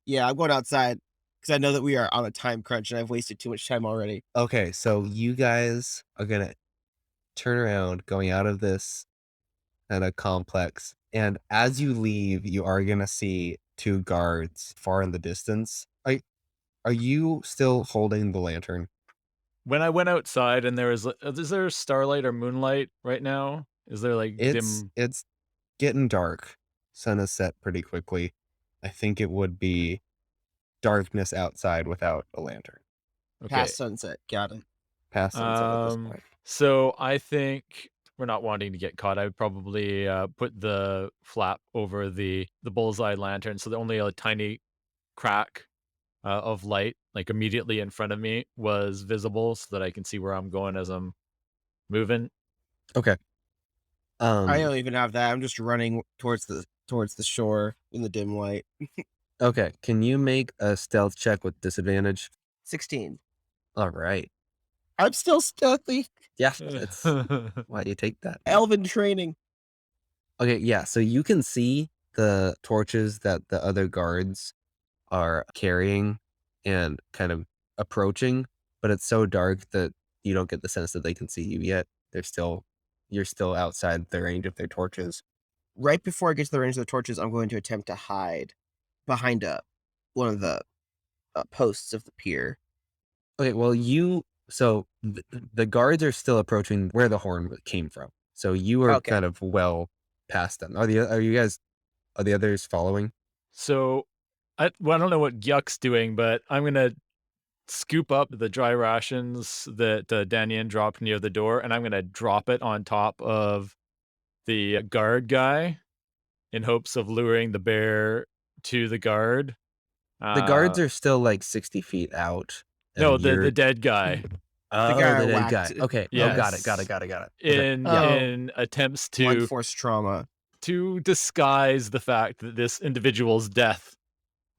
Yeah, I'm going outside because I know that we are on a time crunch and I've wasted too much time already.
Okay, so you guys are gonna turn around, going out of this kind of complex, and as you leave, you are gonna see 2 guards far in the distance. Are you still holding the lantern?
When I went outside and there was, is there starlight or moonlight right now? Is there like dim?
It's getting dark. Sun has set pretty quickly. I think it would be darkness outside without a lantern.
Okay.
Past sunset. Got it.
Past sunset at this point.
So I think we're not wanting to get caught. I would probably put the flap over the bullseye lantern so that only a tiny crack of light, like immediately in front of me, was visible, so that I can see where I'm going as I'm moving.
Okay.
I don't even have that. I'm just running towards the shore in the dim light.
Okay. Can you make a stealth check with disadvantage?
16.
All right.
I'm still stealthy.
Yeah, that's why you take that.
Elven training.
Okay, yeah, so you can see the torches that the other guards are carrying and kind of approaching, but it's so dark that you don't get the sense that they can see you yet. You're still outside the range of their torches.
Right before I get to the range of the torches, I'm going to attempt to hide behind one of the posts of the pier.
Okay, well, the guards are still approaching where the horn came from. So you are
Okay.
kind of well past them. Are the others following?
So I don't know what Yuck's doing, but I'm gonna scoop up the dry rations that Danyan dropped near the door, and I'm gonna drop it on top of the guard guy in hopes of luring the bear to the guard.
The guards
Uh,
are still like 60 feet out,
no,
and
the dead guy.
The
oh,
guy
the
I
dead
whacked.
guy. Okay. Oh, got it.
Yes.
Okay. Yeah.
Oh.
In attempts
Blunt
to
force trauma.
disguise the fact that this individual's death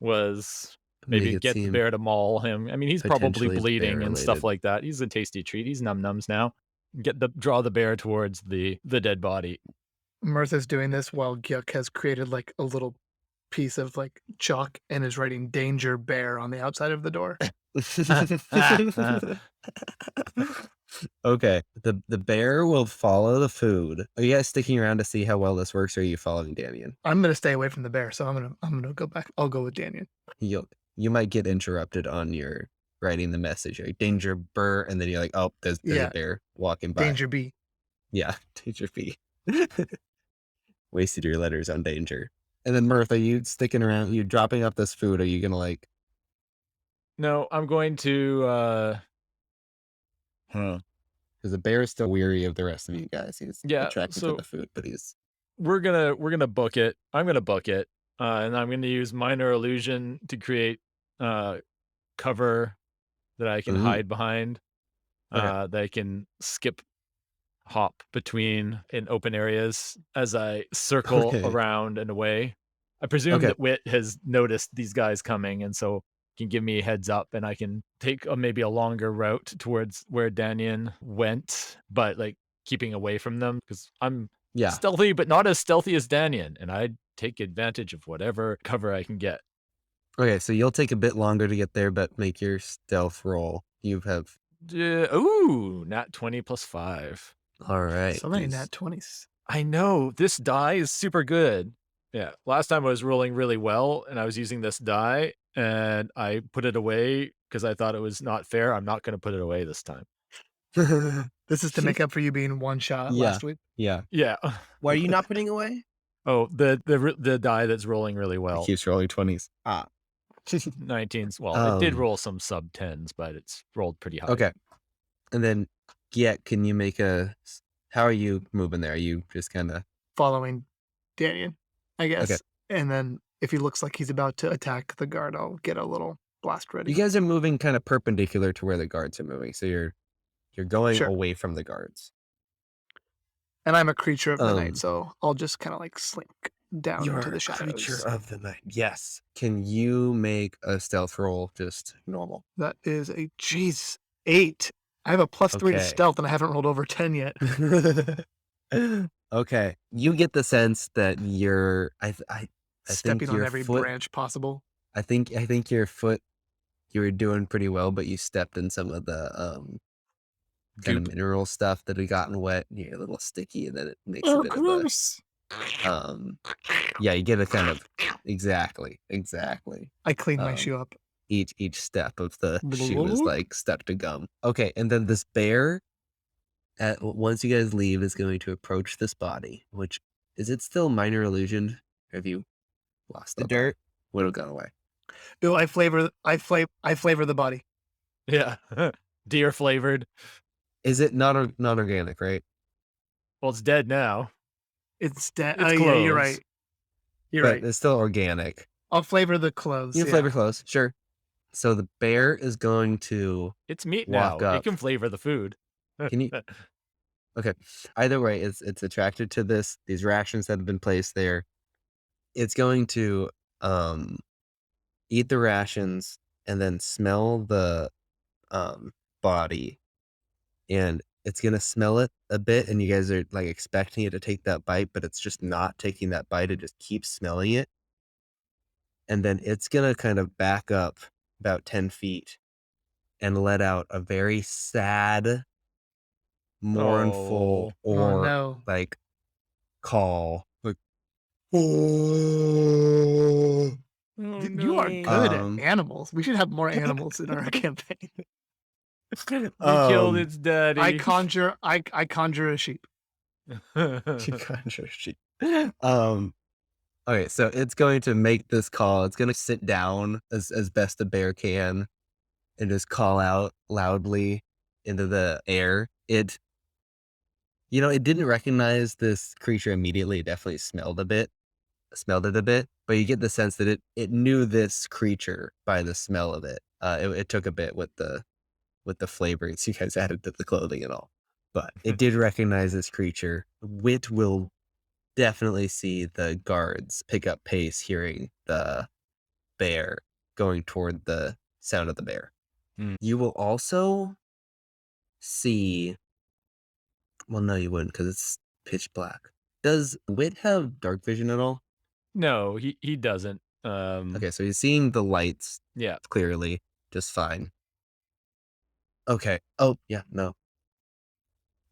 was
Make
maybe
it
get the
seem
bear to maul him. I mean, he's probably
potentially
bleeding and stuff
bear-related.
like that. He's a tasty treat. He's num nums now. Draw the bear towards the dead body.
Myrth is doing this while Gyuk has created like a little piece of like chalk and is writing "Danger Bear" on the outside of the door.
Okay. The bear will follow the food. Are you guys sticking around to see how well this works, or are you following Damien?
I'm gonna stay away from the bear, so I'm gonna go back. I'll go with Daniel.
You might get interrupted on your writing the message. Like, danger burr, and then you're like, oh, there's a
Yeah,
bear walking by.
Danger B.
Yeah, danger B. Wasted your letters on danger. And then Myrth, are you sticking around? You dropping up this food? Are you gonna like?
No, I'm going to.
Because because the bear is still weary of the rest of you guys. He's
Yeah,
attracted to
so
the food, but he's
we're gonna book it. I'm gonna book it, and I'm gonna use minor illusion to create cover that I can
Ooh,
hide behind.
okay,
That I can skip hop between in open areas as I circle
okay,
around and away. I presume
okay.
that Wit has noticed these guys coming, and so can give me a heads up, and I can take maybe a longer route towards where Danyan went, but like keeping away from them because I'm
Yeah.
stealthy, but not as stealthy as Danyan, and I take advantage of whatever cover I can get.
Okay, so you'll take a bit longer to get there, but make your stealth roll. You have
Ooh, nat 20 plus 5.
all right.
So many nat 20s.
I know this die is super good. Yeah, last time I was rolling really well and I was using this die and I put it away because I thought it was not fair. I'm not going to put it away this time.
This is to make up for you being one shot
Yeah,
last week.
yeah.
Yeah.
What are you not putting away?
Oh, the die that's rolling really
It
well.
keeps rolling 20s.
Ah,
19s. Well, it did
Um,
roll some sub 10s, but it's rolled pretty high.
okay. And then, yeah, can you make how are you moving there? Are you just kind of,
Following Danyan, I guess.
okay.
And then if he looks like he's about to attack the guard, I'll get a little blast ready.
You guys are moving kind of perpendicular to where the guards are moving. So you're going
Sure.
away from the guards.
And I'm a creature of the night,
Um,
so I'll just kind of like slink down
You're
into the
a creature
shadows.
of the night. Yes. Can you make a stealth roll just normal?
That is a 8. I have a +3 to
Okay.
stealth, and I haven't rolled over 10 yet.
Okay. You get the sense that I think
Stepping on
your
every
foot
branch possible.
I think your foot you were doing pretty well, but you stepped in some of the kind of
Goop.
mineral stuff that had gotten wet. And you're a little sticky, and then it makes a
Oh,
bit of
gross.
yeah, you get a kind of exactly.
I clean my
Um,
shoe up.
each step of the shoe is like step to gum. Okay, and then this bear once you guys leave is going to approach this body, which is it still minor illusion? Or have you lost
the
it?
dirt.
Would have gone away.
Ooh, I flavor the body.
Yeah. Deer flavored.
Is it not organic, right?
Well, it's dead now.
It's dead.
It's
Oh, yeah, you're right.
clothes.
You're
But
right.
it's still organic.
I'll flavor the clothes.
You can
Yeah.
flavor clothes, sure. So the bear is going to
It's meat
walk
now.
up.
It can flavor the food.
Can you? Okay. Either way, it's attracted to these rations that have been placed there. It's going to eat the rations and then smell the body, and it's gonna smell it a bit, and you guys are like expecting it to take that bite, but it's just not taking that bite. It just keeps smelling it, and then it's gonna kind of back up about 10 feet and let out a very sad, mournful,
Oh.
Oh,
or
no.
like call, like "Oh."
Dude, you are good at
Um,
animals. We should have more animals in our campaign.
We killed its daddy.
I conjure a sheep.
Okay, so it's going to make this call. It's going to sit down as best a bear can and just call out loudly into the air. It didn't recognize this creature immediately. It definitely smelled it a bit, but you get the sense that it knew this creature by the smell of it. It took a bit with the flavorings you guys added to the clothing and all, but it did recognize this creature. Wit will definitely see the guards pick up pace hearing the bear going toward the sound of the bear. You will also see, well, no, you wouldn't because it's pitch black. Does Wit have dark vision at all?
No, he doesn't.
Okay, so he's seeing the lights
Yeah.
clearly, just fine. Okay. Oh, yeah, no.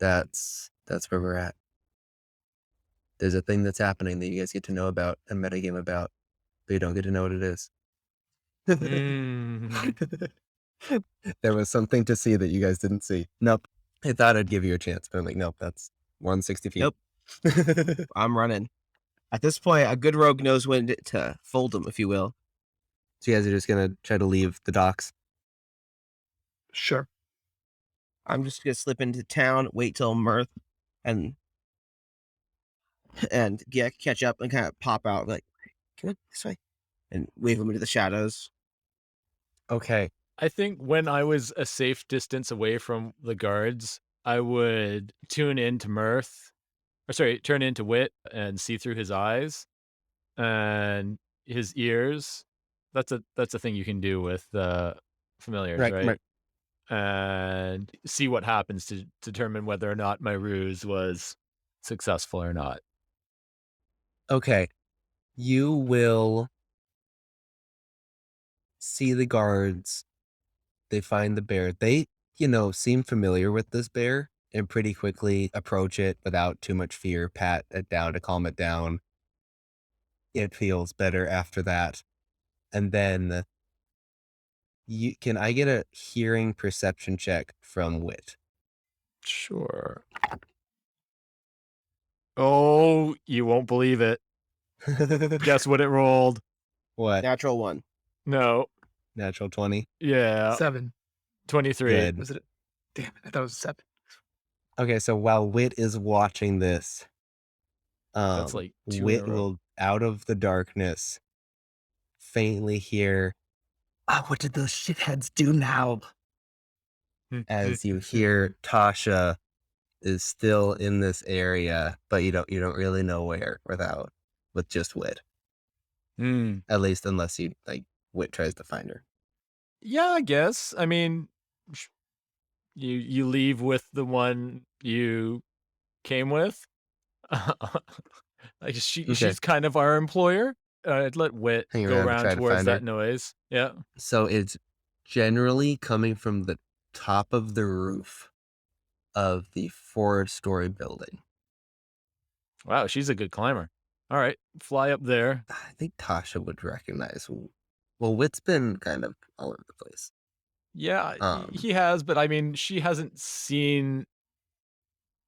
That's where we're at. There's a thing that's happening that you guys get to know about, a metagame about, but you don't get to know what it is.
Mm.
There was something to see that you guys didn't see. Nope. I thought I'd give you a chance, but I'm like, nope, that's 160 feet.
Nope. I'm running. At this point, a good rogue knows when to fold them, if you will.
So you guys are just going to try to leave the docks?
Sure.
I'm just gonna slip into town, wait till Myrth and get catch up and kind of pop out like, "Come on, this way," and wave them into the shadows.
Okay.
I think when I was a safe distance away from the guards, I would tune into Mirth, or sorry, turn into Wit and see through his eyes and his ears. That's a thing you can do with familiars,
Right.
right?
Right.
And see what happens to determine whether or not my ruse was successful or not.
Okay. You will see the guards. They find the bear. They, seem familiar with this bear and pretty quickly approach it without too much fear, pat it down to calm it down. It feels better after that. And then I get a hearing perception check from Wit?
Sure. Oh, you won't believe it. Guess what it rolled?
What?
Natural one.
No.
Natural 20?
Yeah.
7.
23.
Good.
Was it? Damn it! I thought it was 7.
Okay, so while Wit is watching this,
That's like 2 in a
Wit
row.
will, out of the darkness, faintly hear, "Ah, what did those shitheads do now?" As you hear Tasha is still in this area, but you don't really know where with just Wit.
Hmm.
At least unless Wit tries to find her.
Yeah, I guess. I mean, sh- you leave with the one you came with. Like
Okay.
she's kind of our employer. I'd let Wit
Hang
go
around to
around
try to
towards
find
that
her.
noise. Yeah.
So it's generally coming from the top of the roof of the 4-story building.
Wow, she's a good climber. All right, fly up there.
I think Tasha would recognize. Well, Wit's been kind of all over the place.
Yeah,
Um,
he has, but I mean, she hasn't seen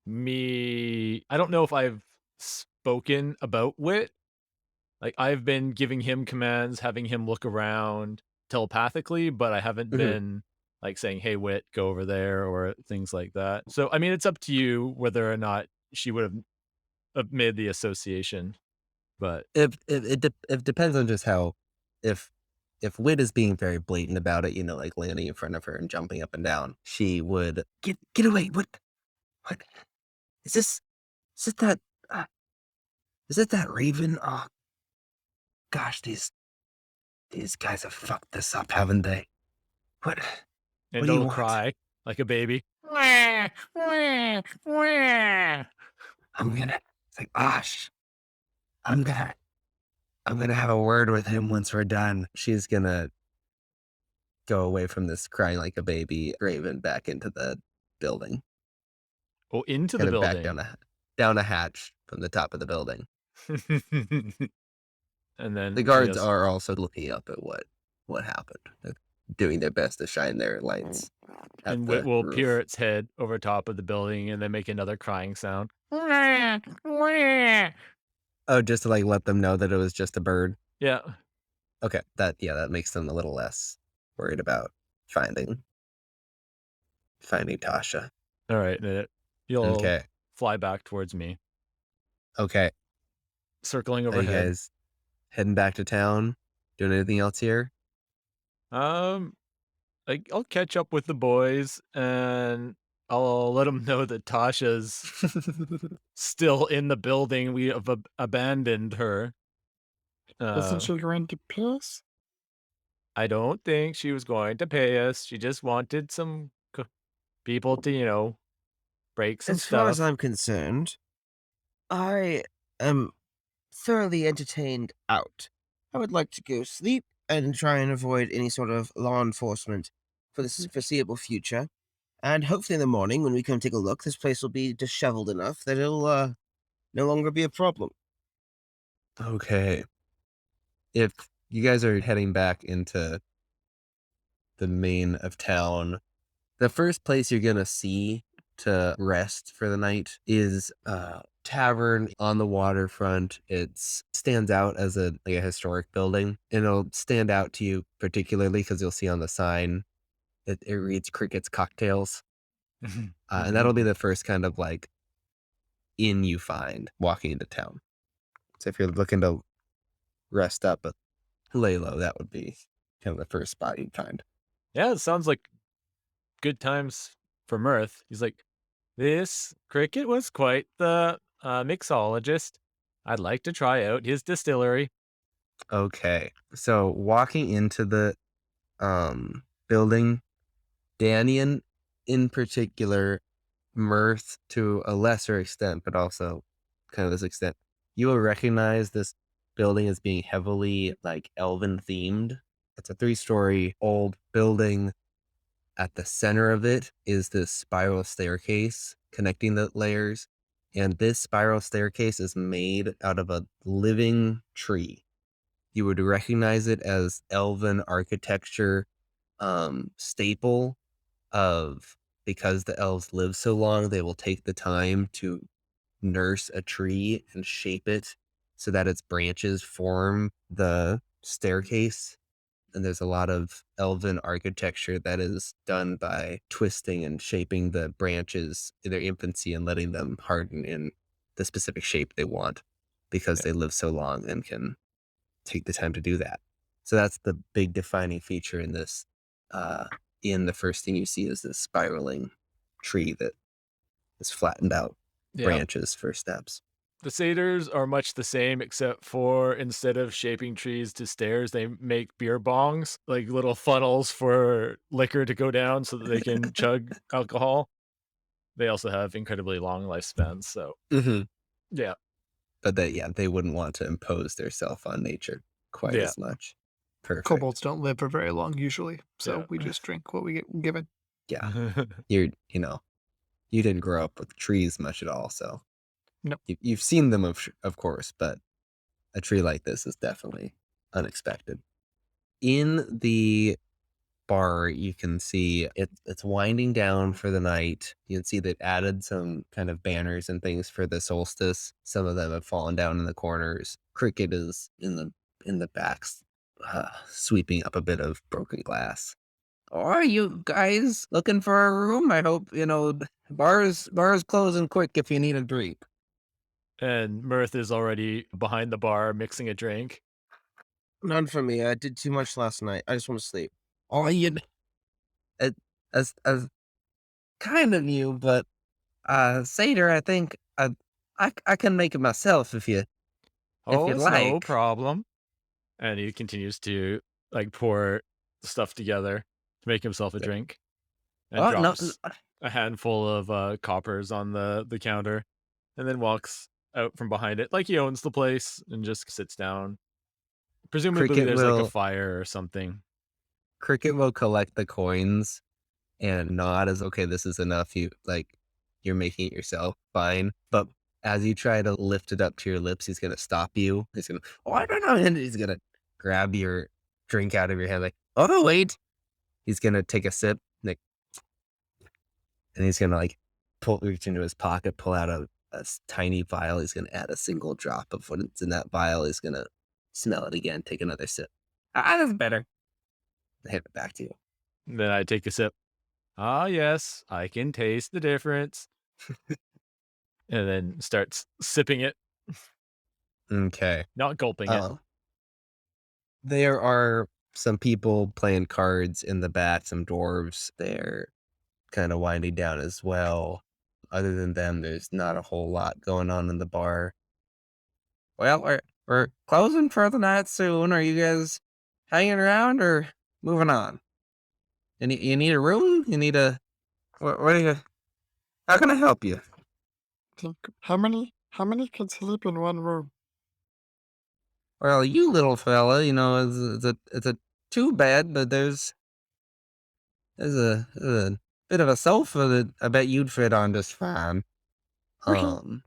me. I don't know if I've spoken about Wit. Like I've been giving him commands, having him look around telepathically, but I haven't
mhm.
been like saying, "Hey, Wit, go over there," or things like that. So, I mean, it's up to you whether or not she would have made the association. But
It depends on just how if Wit is being very blatant about it, like landing in front of her and jumping up and down, she would get away. What is this? Is it that? Uh, is it that Raven? Oh gosh, these guys have fucked this up, haven't they? What
and
what do you
it'll
want?
cry like a baby. Wah, wah, wah.
I'm gonna it's like, gosh, I'm gonna I'm gonna have a word with him once we're done. She's gonna go away from this crying like a baby Raven back into the building.
Oh, into the
Kind of back
building.
down a hatch from the top of the building.
And
The
then I
guards
guess,
are also looking up at what happened. They're doing their best to shine their lights at
and Wit
the
will peer
roof.
its head over top of the building and then make another crying sound.
Oh, just to let them know that it was just a bird.
Yeah.
Okay, that makes them a little less worried about finding Tasha.
All right. You'll
Okay.
fly back towards me,
Okay.
circling
Are you
overhead.
guys heading back to town? Doing anything else here?
Um, I'll catch up with the boys and I'll let them know that Tasha's still in the building. We have abandoned her.
Wasn't
Uh,
she going to piss?
I don't think she was going to pay us. She just wanted some people to, break some
As far as
stuff.
I'm concerned, I am thoroughly entertained out. I would like to go sleep and try and avoid any sort of law enforcement for the foreseeable future. And hopefully in the morning, when we come take a look, this place will be disheveled enough that it'll no longer be a problem.
Okay. If you guys are heading back into the main of town, the first place you're gonna see to rest for the night is a tavern on the waterfront. It stands out as a historic building, and it'll stand out to you particularly because you'll see on the sign it reads Cricket's Cocktails. And that'll be the first kind of like inn you find walking into town. So if you're looking to rest up but lay low, that would be kind of the first spot you'd find.
Yeah, it sounds like good times for Mirth. He's like, this cricket was quite the mixologist. I'd like to try out his distillery.
Okay. So walking into the building, Danian in particular, Mirth to a lesser extent, but also kind of this extent, you will recognize this building as being heavily like elven themed. It's a 3-story old building. At the center of it is this spiral staircase connecting the layers. And this spiral staircase is made out of a living tree. You would recognize it as elven architecture staple of, because the elves live so long, they will take the time to nurse a tree and shape it so that its branches form the staircase. And there's a lot of elven architecture that is done by twisting and shaping the branches in their infancy and letting them harden in the specific shape they want because
Yeah.
they live so long and can take the time to do that. So that's the big defining feature in this. In the first thing you see is this spiraling tree that is flattened out
Yeah.
branches for steps.
The satyrs are much the same, except for instead of shaping trees to stairs, they make beer bongs, like little funnels for liquor to go down so that they can chug alcohol. They also have incredibly long lifespans. So,
Mm-hmm.
yeah.
But they wouldn't want to impose their self on nature quite
Yeah.
as much. Perfect.
Kobolds don't live for very long usually, so
Yeah.
we just drink what we get given.
Yeah. You didn't grow up with trees much at all, so
No.
you've seen them of course, but a tree like this is definitely unexpected. In the bar, you can see it's winding down for the night. You can see they've added some kind of banners and things for the solstice. Some of them have fallen down in the corners. Cricket is in the backs, sweeping up a bit of broken glass. Are you guys looking for a room? I hope bars closing quick if you need a drink.
And Mirth is already behind the bar mixing a drink.
None for me. I did too much last night. I just want to sleep.
Oh, it, as kind of you, but Seder, I think I can make it myself if you'd
Oh, it's no
like.
problem. And he continues to like pour stuff together to make himself a drink and
Oh no,
drops a handful of coppers on the counter and then walks out from behind it like he owns the place and just sits down. Presumably
Cricket
there's like a
will
fire or something.
collect the coins and nod as okay, this is enough. You're making it yourself, fine. But as you try to lift it up to your lips, he's gonna stop you. He's gonna, oh, I don't know, and he's gonna grab your drink out of your hand, like, oh wait. He's gonna take a sip, like, and he's gonna like reach into his pocket, pull out a tiny vial. He's gonna add a single drop of what's in that vial. He's gonna smell it again, take another sip. That's better. Hand it back to you.
And then I take a sip. Ah, yes, I can taste the difference. And then starts sipping it,
Okay.
not gulping it.
There are some people playing cards in the back, some dwarves. They're kind of winding down as well. Other than them, there's not a whole lot going on in the bar. Well, we're closing for the night soon. Are you guys hanging around or moving on? You need a room? You need a what are you? How can I help you?
Think how many can sleep in one room?
Well, you little fella, it's a 2 bed, but there's a bit of a sofa that I bet you'd fit on just fine.
Okay.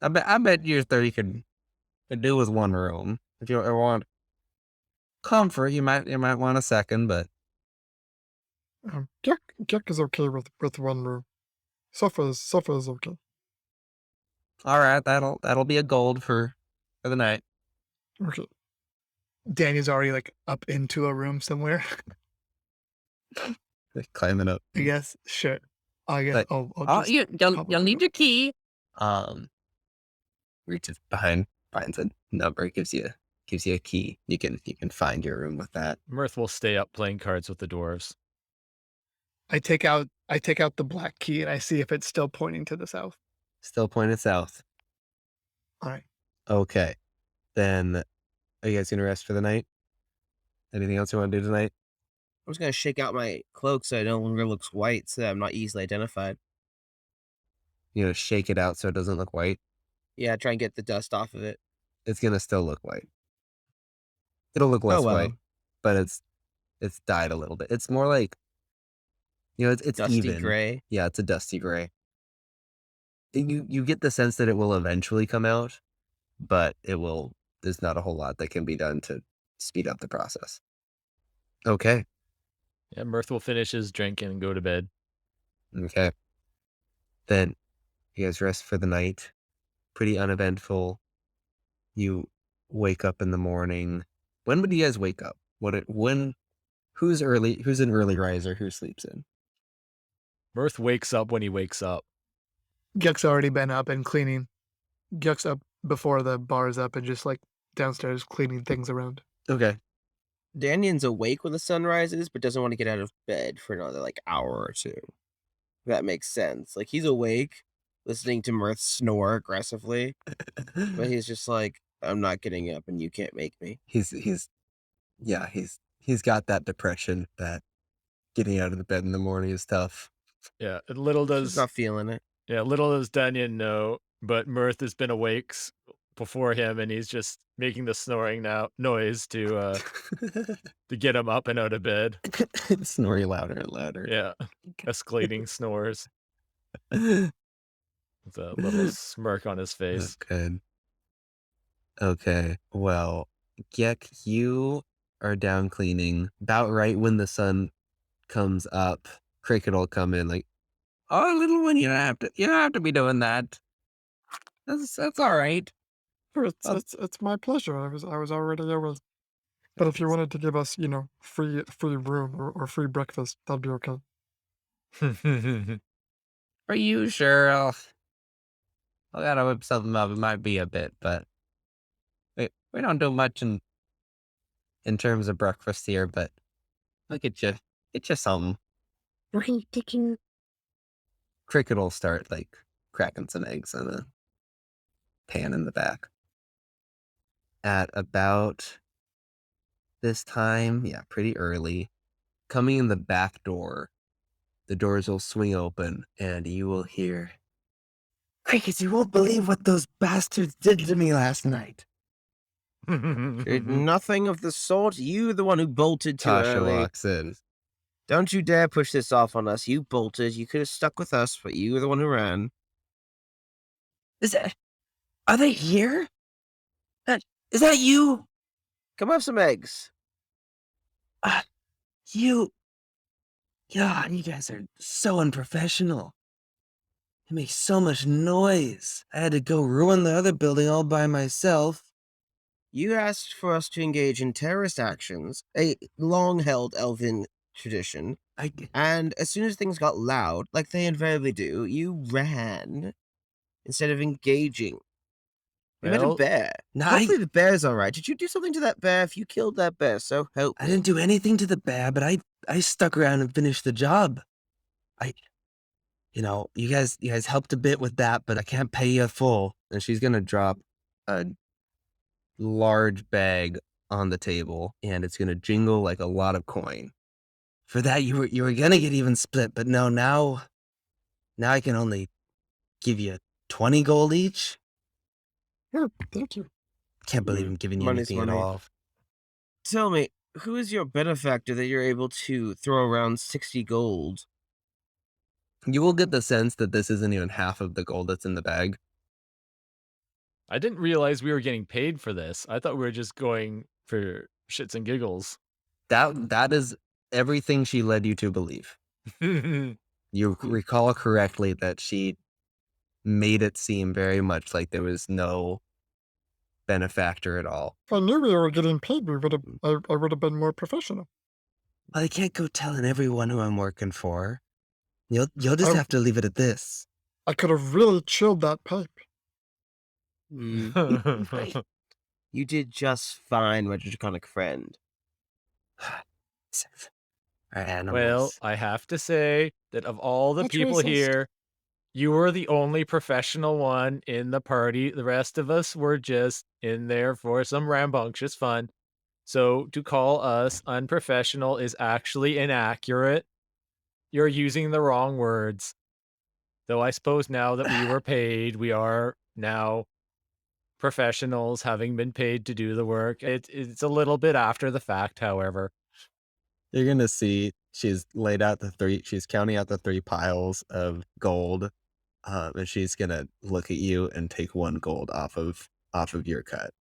I bet your 30 could do with one room. If you ever want comfort, you might want a second, but
Gek is okay with one room. Sofa is okay.
all right, that'll be a gold for the night.
Okay. Daniel's already like up into a room somewhere.
Climbing up.
I guess. Sure. I guess
But
I'll just
you'll
probably
need
go.
your key. Um, reaches behind, finds a number, gives you a key. You can find your room with that.
Mirth will stay up playing cards with the dwarves.
I take out the black key and I see if it's still pointing to the south.
Still pointed south.
All right.
Okay. Then are you guys gonna rest for the night? Anything else you want to do tonight?
I'm just gonna shake out my cloak so it no longer looks white, so that I'm not easily identified.
Shake it out so it doesn't look white.
Yeah, try and get the dust off of it.
It's gonna still look white. It'll look
Oh
less white,
well,
but it's dyed a little bit. It's more like it's
dusty
even.
gray.
Yeah, it's a dusty gray. You get the sense that it will eventually come out, but there's not a whole lot that can be done to speed up the process. Okay.
Yeah, Mirth will finish his drink and go to bed.
Okay. Then you guys rest for the night. Pretty uneventful. You wake up in the morning. When would you guys wake up? Who's an early riser, who sleeps in?
Mirth wakes up when he wakes up.
Guck's already been up and cleaning. Guck's up before the bar's up and just like downstairs cleaning things around.
Okay.
Danion's awake when the sun rises, but doesn't want to get out of bed for another hour or two. If that makes sense. Like he's awake, listening to Mirth snore aggressively, but he's just like, I'm not getting up and you can't make me.
He's got that depression that getting out of the bed in the morning is tough.
Yeah,
He's not feeling it.
little does Danyan know, but Mirth has been awake before him, and he's just making the snoring noise to get him up and out of bed.
Snoring louder and louder.
Yeah, escalating snores with a little smirk on his face.
Good. Okay. Well, Gek, you are down cleaning. About right when the sun comes up, Cricket will come in like, "Oh, little one, you don't have to be doing that. That's all right."
It's my pleasure. I was already awake. But if you wanted to give us, free room or free breakfast, that'd be okay.
Are you sure? I gotta whip something up. It might be a bit, but we don't do much in terms of breakfast here, but I'll get you something.
Okay, taking.
Cricket will start cracking some eggs in a pan in the back. At about this time, yeah, pretty early, coming in the back door, the doors will swing open and you will hear, "Cricket, you won't believe what those bastards did to me last night."
Did nothing of the sort. You the one who bolted too
Tasha
early.
walks in.
Don't you dare push this off on us. You bolted. You could have stuck with us, but you were the one who ran.
Are they here? Is that you?
Come have some eggs.
You. God, you guys are so unprofessional. It makes so much noise. I had to go ruin the other building all by myself.
You asked for us to engage in terrorist actions, a long-held elven tradition, and as soon as things got loud, like they invariably do, you ran instead of engaging. We met a
Well,
bear. Hopefully the bear's all right. Did you do something to that bear? If you killed that bear, so help
I
me.
didn't do anything to the bear, but I stuck around and finished the job. You guys helped a bit with that, but I can't pay you full. And she's gonna drop a large bag on the table, and it's gonna jingle like a lot of coin. For that, you were gonna get even split, but no, now I can only give you 20 gold each.
Yeah, thank you.
Can't believe I'm giving you
Money's
anything at
money.
all.
Tell me, who is your benefactor that you're able to throw around 60 gold?
You will get the sense that this isn't even half of the gold that's in the bag.
I didn't realize we were getting paid for this. I thought we were just going for shits and giggles.
That is everything she led you to believe. You recall correctly that she made it seem very much like there was no benefactor at all.
If I knew we were getting paid, I would have been more professional.
Well, I can't go telling everyone who I'm working for. You'll just
Oh.
have to leave it at this.
I could have really chilled that pipe.
Right. You did just fine, my draconic friend.
Our
Well,
animals.
I have to say that of all the
That's
people
racist.
here, you were the only professional one in the party. The rest of us were just in there for some rambunctious fun. So to call us unprofessional is actually inaccurate. You're using the wrong words. Though I suppose now that we were paid, we are now professionals having been paid to do the work. It's a little bit after the fact, however.
You're gonna see she's laid out she's counting out the 3 piles of gold, and she's gonna look at you and take 1 gold off of your cut.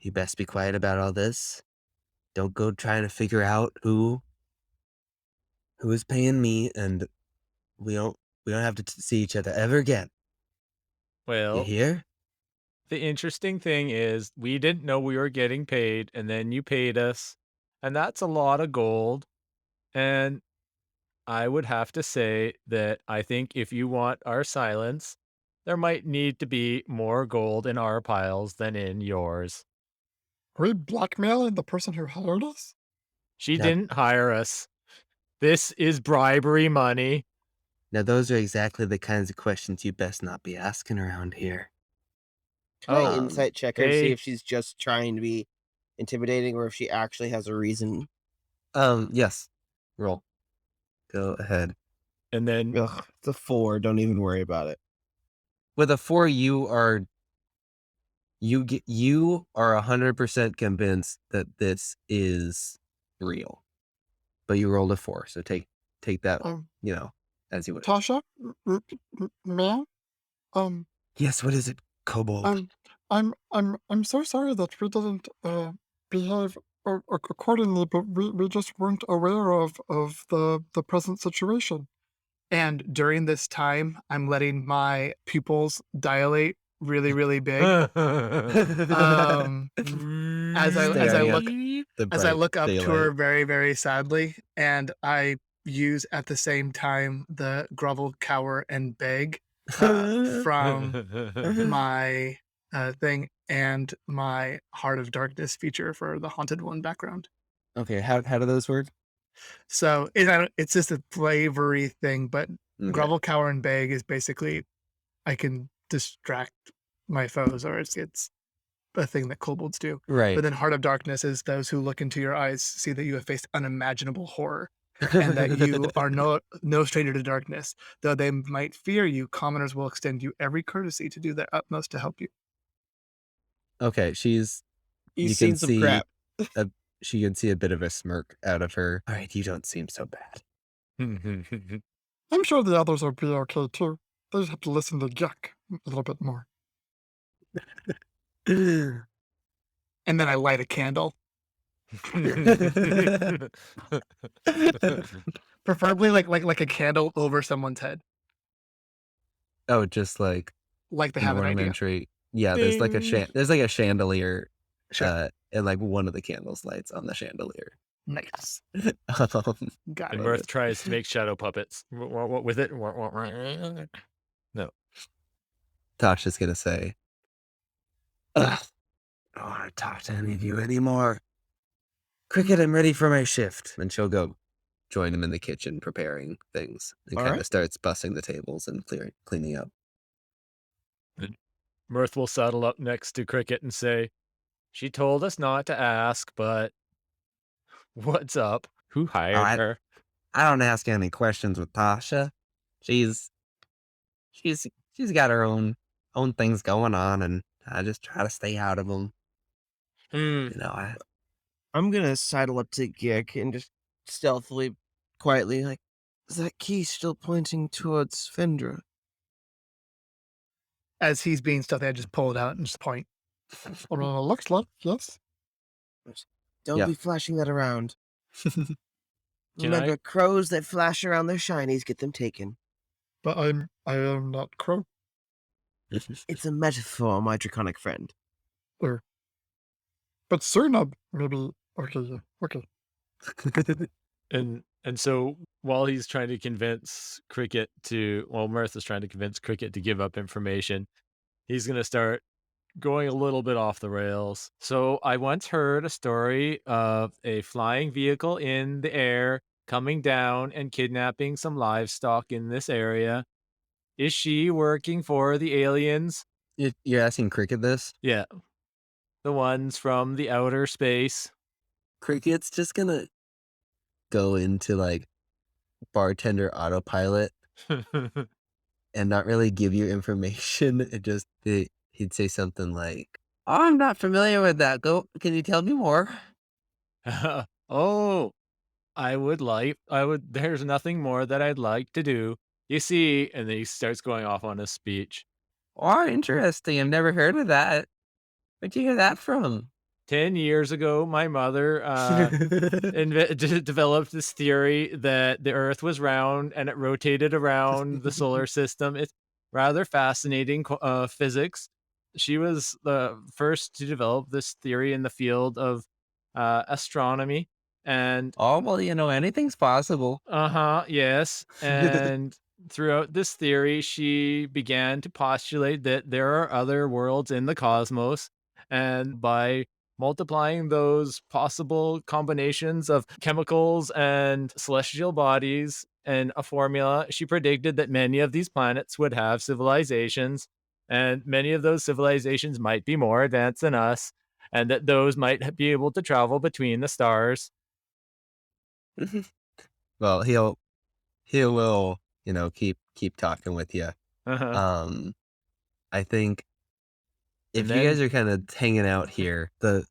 You best be quiet about all this. Don't go trying to figure out who is paying me, and we don't have to see each other ever again. You
Well,
hear?
the interesting thing is we didn't know we were getting paid, and then you paid us, and that's a lot of gold. And I would have to say that I think if you want our silence, there might need to be more gold in our piles than in yours.
Are we blackmailing the person who hired us?
She
Now,
didn't hire us. This is bribery money.
those are exactly the kinds of questions you best not be asking around here.
Can I
Oh,
insight check her to see
hey.
if she's just trying to be intimidating or if she actually has a reason?
Yes. Roll. Go ahead.
And then
Ugh, it's a 4. Don't even worry about it.
With a 4, you are 100% convinced that this is real. But you rolled a 4, so take that, as you would.
Tasha, ma'am.
Yes, what is it, kobold?
I'm so sorry that we didn't behave accordingly, but we just weren't aware of the present situation. And during this time, I'm letting my pupils dilate really, really big. Um, as I
Staring at
look
the
as I
bright
look up to her
daylight.
very, very sadly, and I use at the same time the grovel, cower, and beg from my thing and my Heart of Darkness feature for the Haunted One background.
Okay, how do those work?
So it's just a flavory thing, but
Okay.
grovel, cower, and beg is basically I can distract my foes, or it's a thing that kobolds do.
Right.
But then Heart of Darkness is those who look into your eyes see that you have faced unimaginable horror, and that you are no stranger to darkness. Though they might fear you, commoners will extend you every courtesy to do their utmost to help you.
Okay, you
You've
can
seen some
see
crap.
she can see a bit of a smirk out of her. All right, you don't seem so bad.
I'm sure the others will be okay too. They just have to listen to Gagh a little bit more. And then I light a candle. Preferably like a candle over someone's head.
Oh, just like
Like they
an
have an idea.
ornamentary. Yeah, there's like a chandelier,
Sure.
and like one of the candles lights on the chandelier.
Nice. Got
And
it.
Myrth tries to make shadow puppets with it. No.
Tasha's gonna say, "Ugh, I don't want to talk to any of you anymore. Cricket, I'm ready for my shift." And she'll go join him in the kitchen preparing things and
All
kind of
right.
starts bussing the tables and cleaning up.
Myrth will saddle up next to Cricket and say, "She told us not to ask, but what's up? Who hired her?"
I don't ask any questions with Tasha. She's got her own things going on, and I just try to stay out of them.
I'm gonna sidle up to Gagh and just stealthily, quietly, like, is that key still pointing towards Fendra?
As he's being stealthy, I just pull it out and just point. Looks like, yes.
Don't
Yeah.
be flashing that around.
Can
Remember, crows that flash around their shinies get them taken.
But I am not crow.
It's a metaphor, my draconic friend.
But Cernub, maybe. Okay.
And so while he's trying to convince Cricket to, well, Mirth is trying to convince Cricket to give up information, he's going to start going a little bit off the rails. So I once heard a story of a flying vehicle in the air coming down and kidnapping some livestock in this area. Is she working for the aliens?
You're asking Cricket this?
Yeah, the ones from the outer space.
Cricket's just gonna go into like bartender autopilot and not really give you information. He'd say something like, "Oh, I'm not familiar with that. Can you tell me more?"
Oh, there's nothing more that I'd like to do. You see, and then he starts going off on a speech.
Oh, interesting. I've never heard of that. Where'd you hear that from?
10 years ago, my mother developed this theory that the Earth was round and it rotated around the solar system. It's rather fascinating physics. She was the first to develop this theory in the field of astronomy. And
Oh, well, anything's possible.
yes. And throughout this theory, she began to postulate that there are other worlds in the cosmos. And by multiplying those possible combinations of chemicals and celestial bodies and a formula, she predicted that many of these planets would have civilizations, and many of those civilizations might be more advanced than us, and that those might be able to travel between the stars.
Well, he will, keep talking with you.
Uh-huh.
Um, I think
And
if you guys
then
are kind of hanging out here, the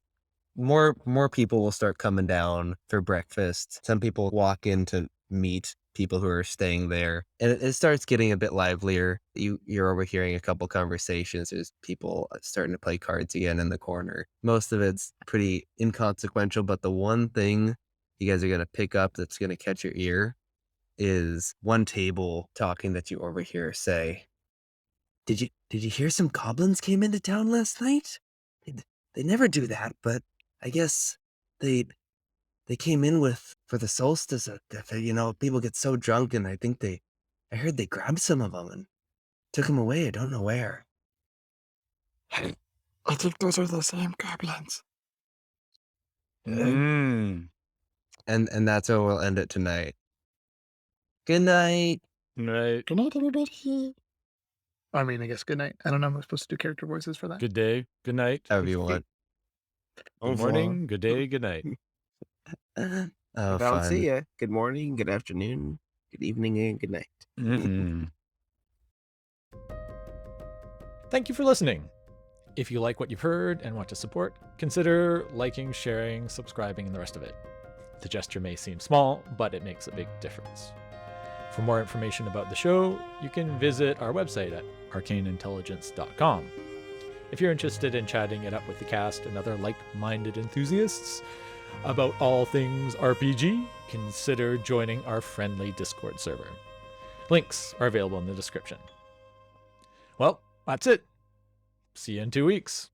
more people will start coming down for breakfast. Some people walk in to meet people who are staying there, and it starts getting a bit livelier. You're overhearing a couple conversations. There's people starting to play cards again in the corner. Most of it's pretty inconsequential, but the one thing you guys are gonna pick up that's gonna catch your ear is one table talking that you overhear say, "Did you hear some goblins came into town last night? They, they never do that, but I guess they they came in for the solstice. People get so drunk, and I heard they grabbed some of them and took them away. I don't know where."
Hey, I think those are the same goblins.
And
mm,
and that's where we'll end it tonight. Good night.
right.
Good night, everybody. I mean, I guess good night. I don't know. Am I supposed to do character voices for that?
Good day, good night,
However you want.
good morning, good day, good night.
If
Oh,
I don't see
fun.
ya, good morning, good afternoon, good evening, and good night.
Thank you for listening. If you like what you've heard and want to support, consider liking, sharing, subscribing, and the rest of it. The gesture may seem small, but it makes a big difference. For more information about the show, you can visit our website at arcaneintelligence.com. If you're interested in chatting it up with the cast and other like-minded enthusiasts about all things RPG, consider joining our friendly Discord server. Links are available in the description. Well, that's it. See you in 2 weeks.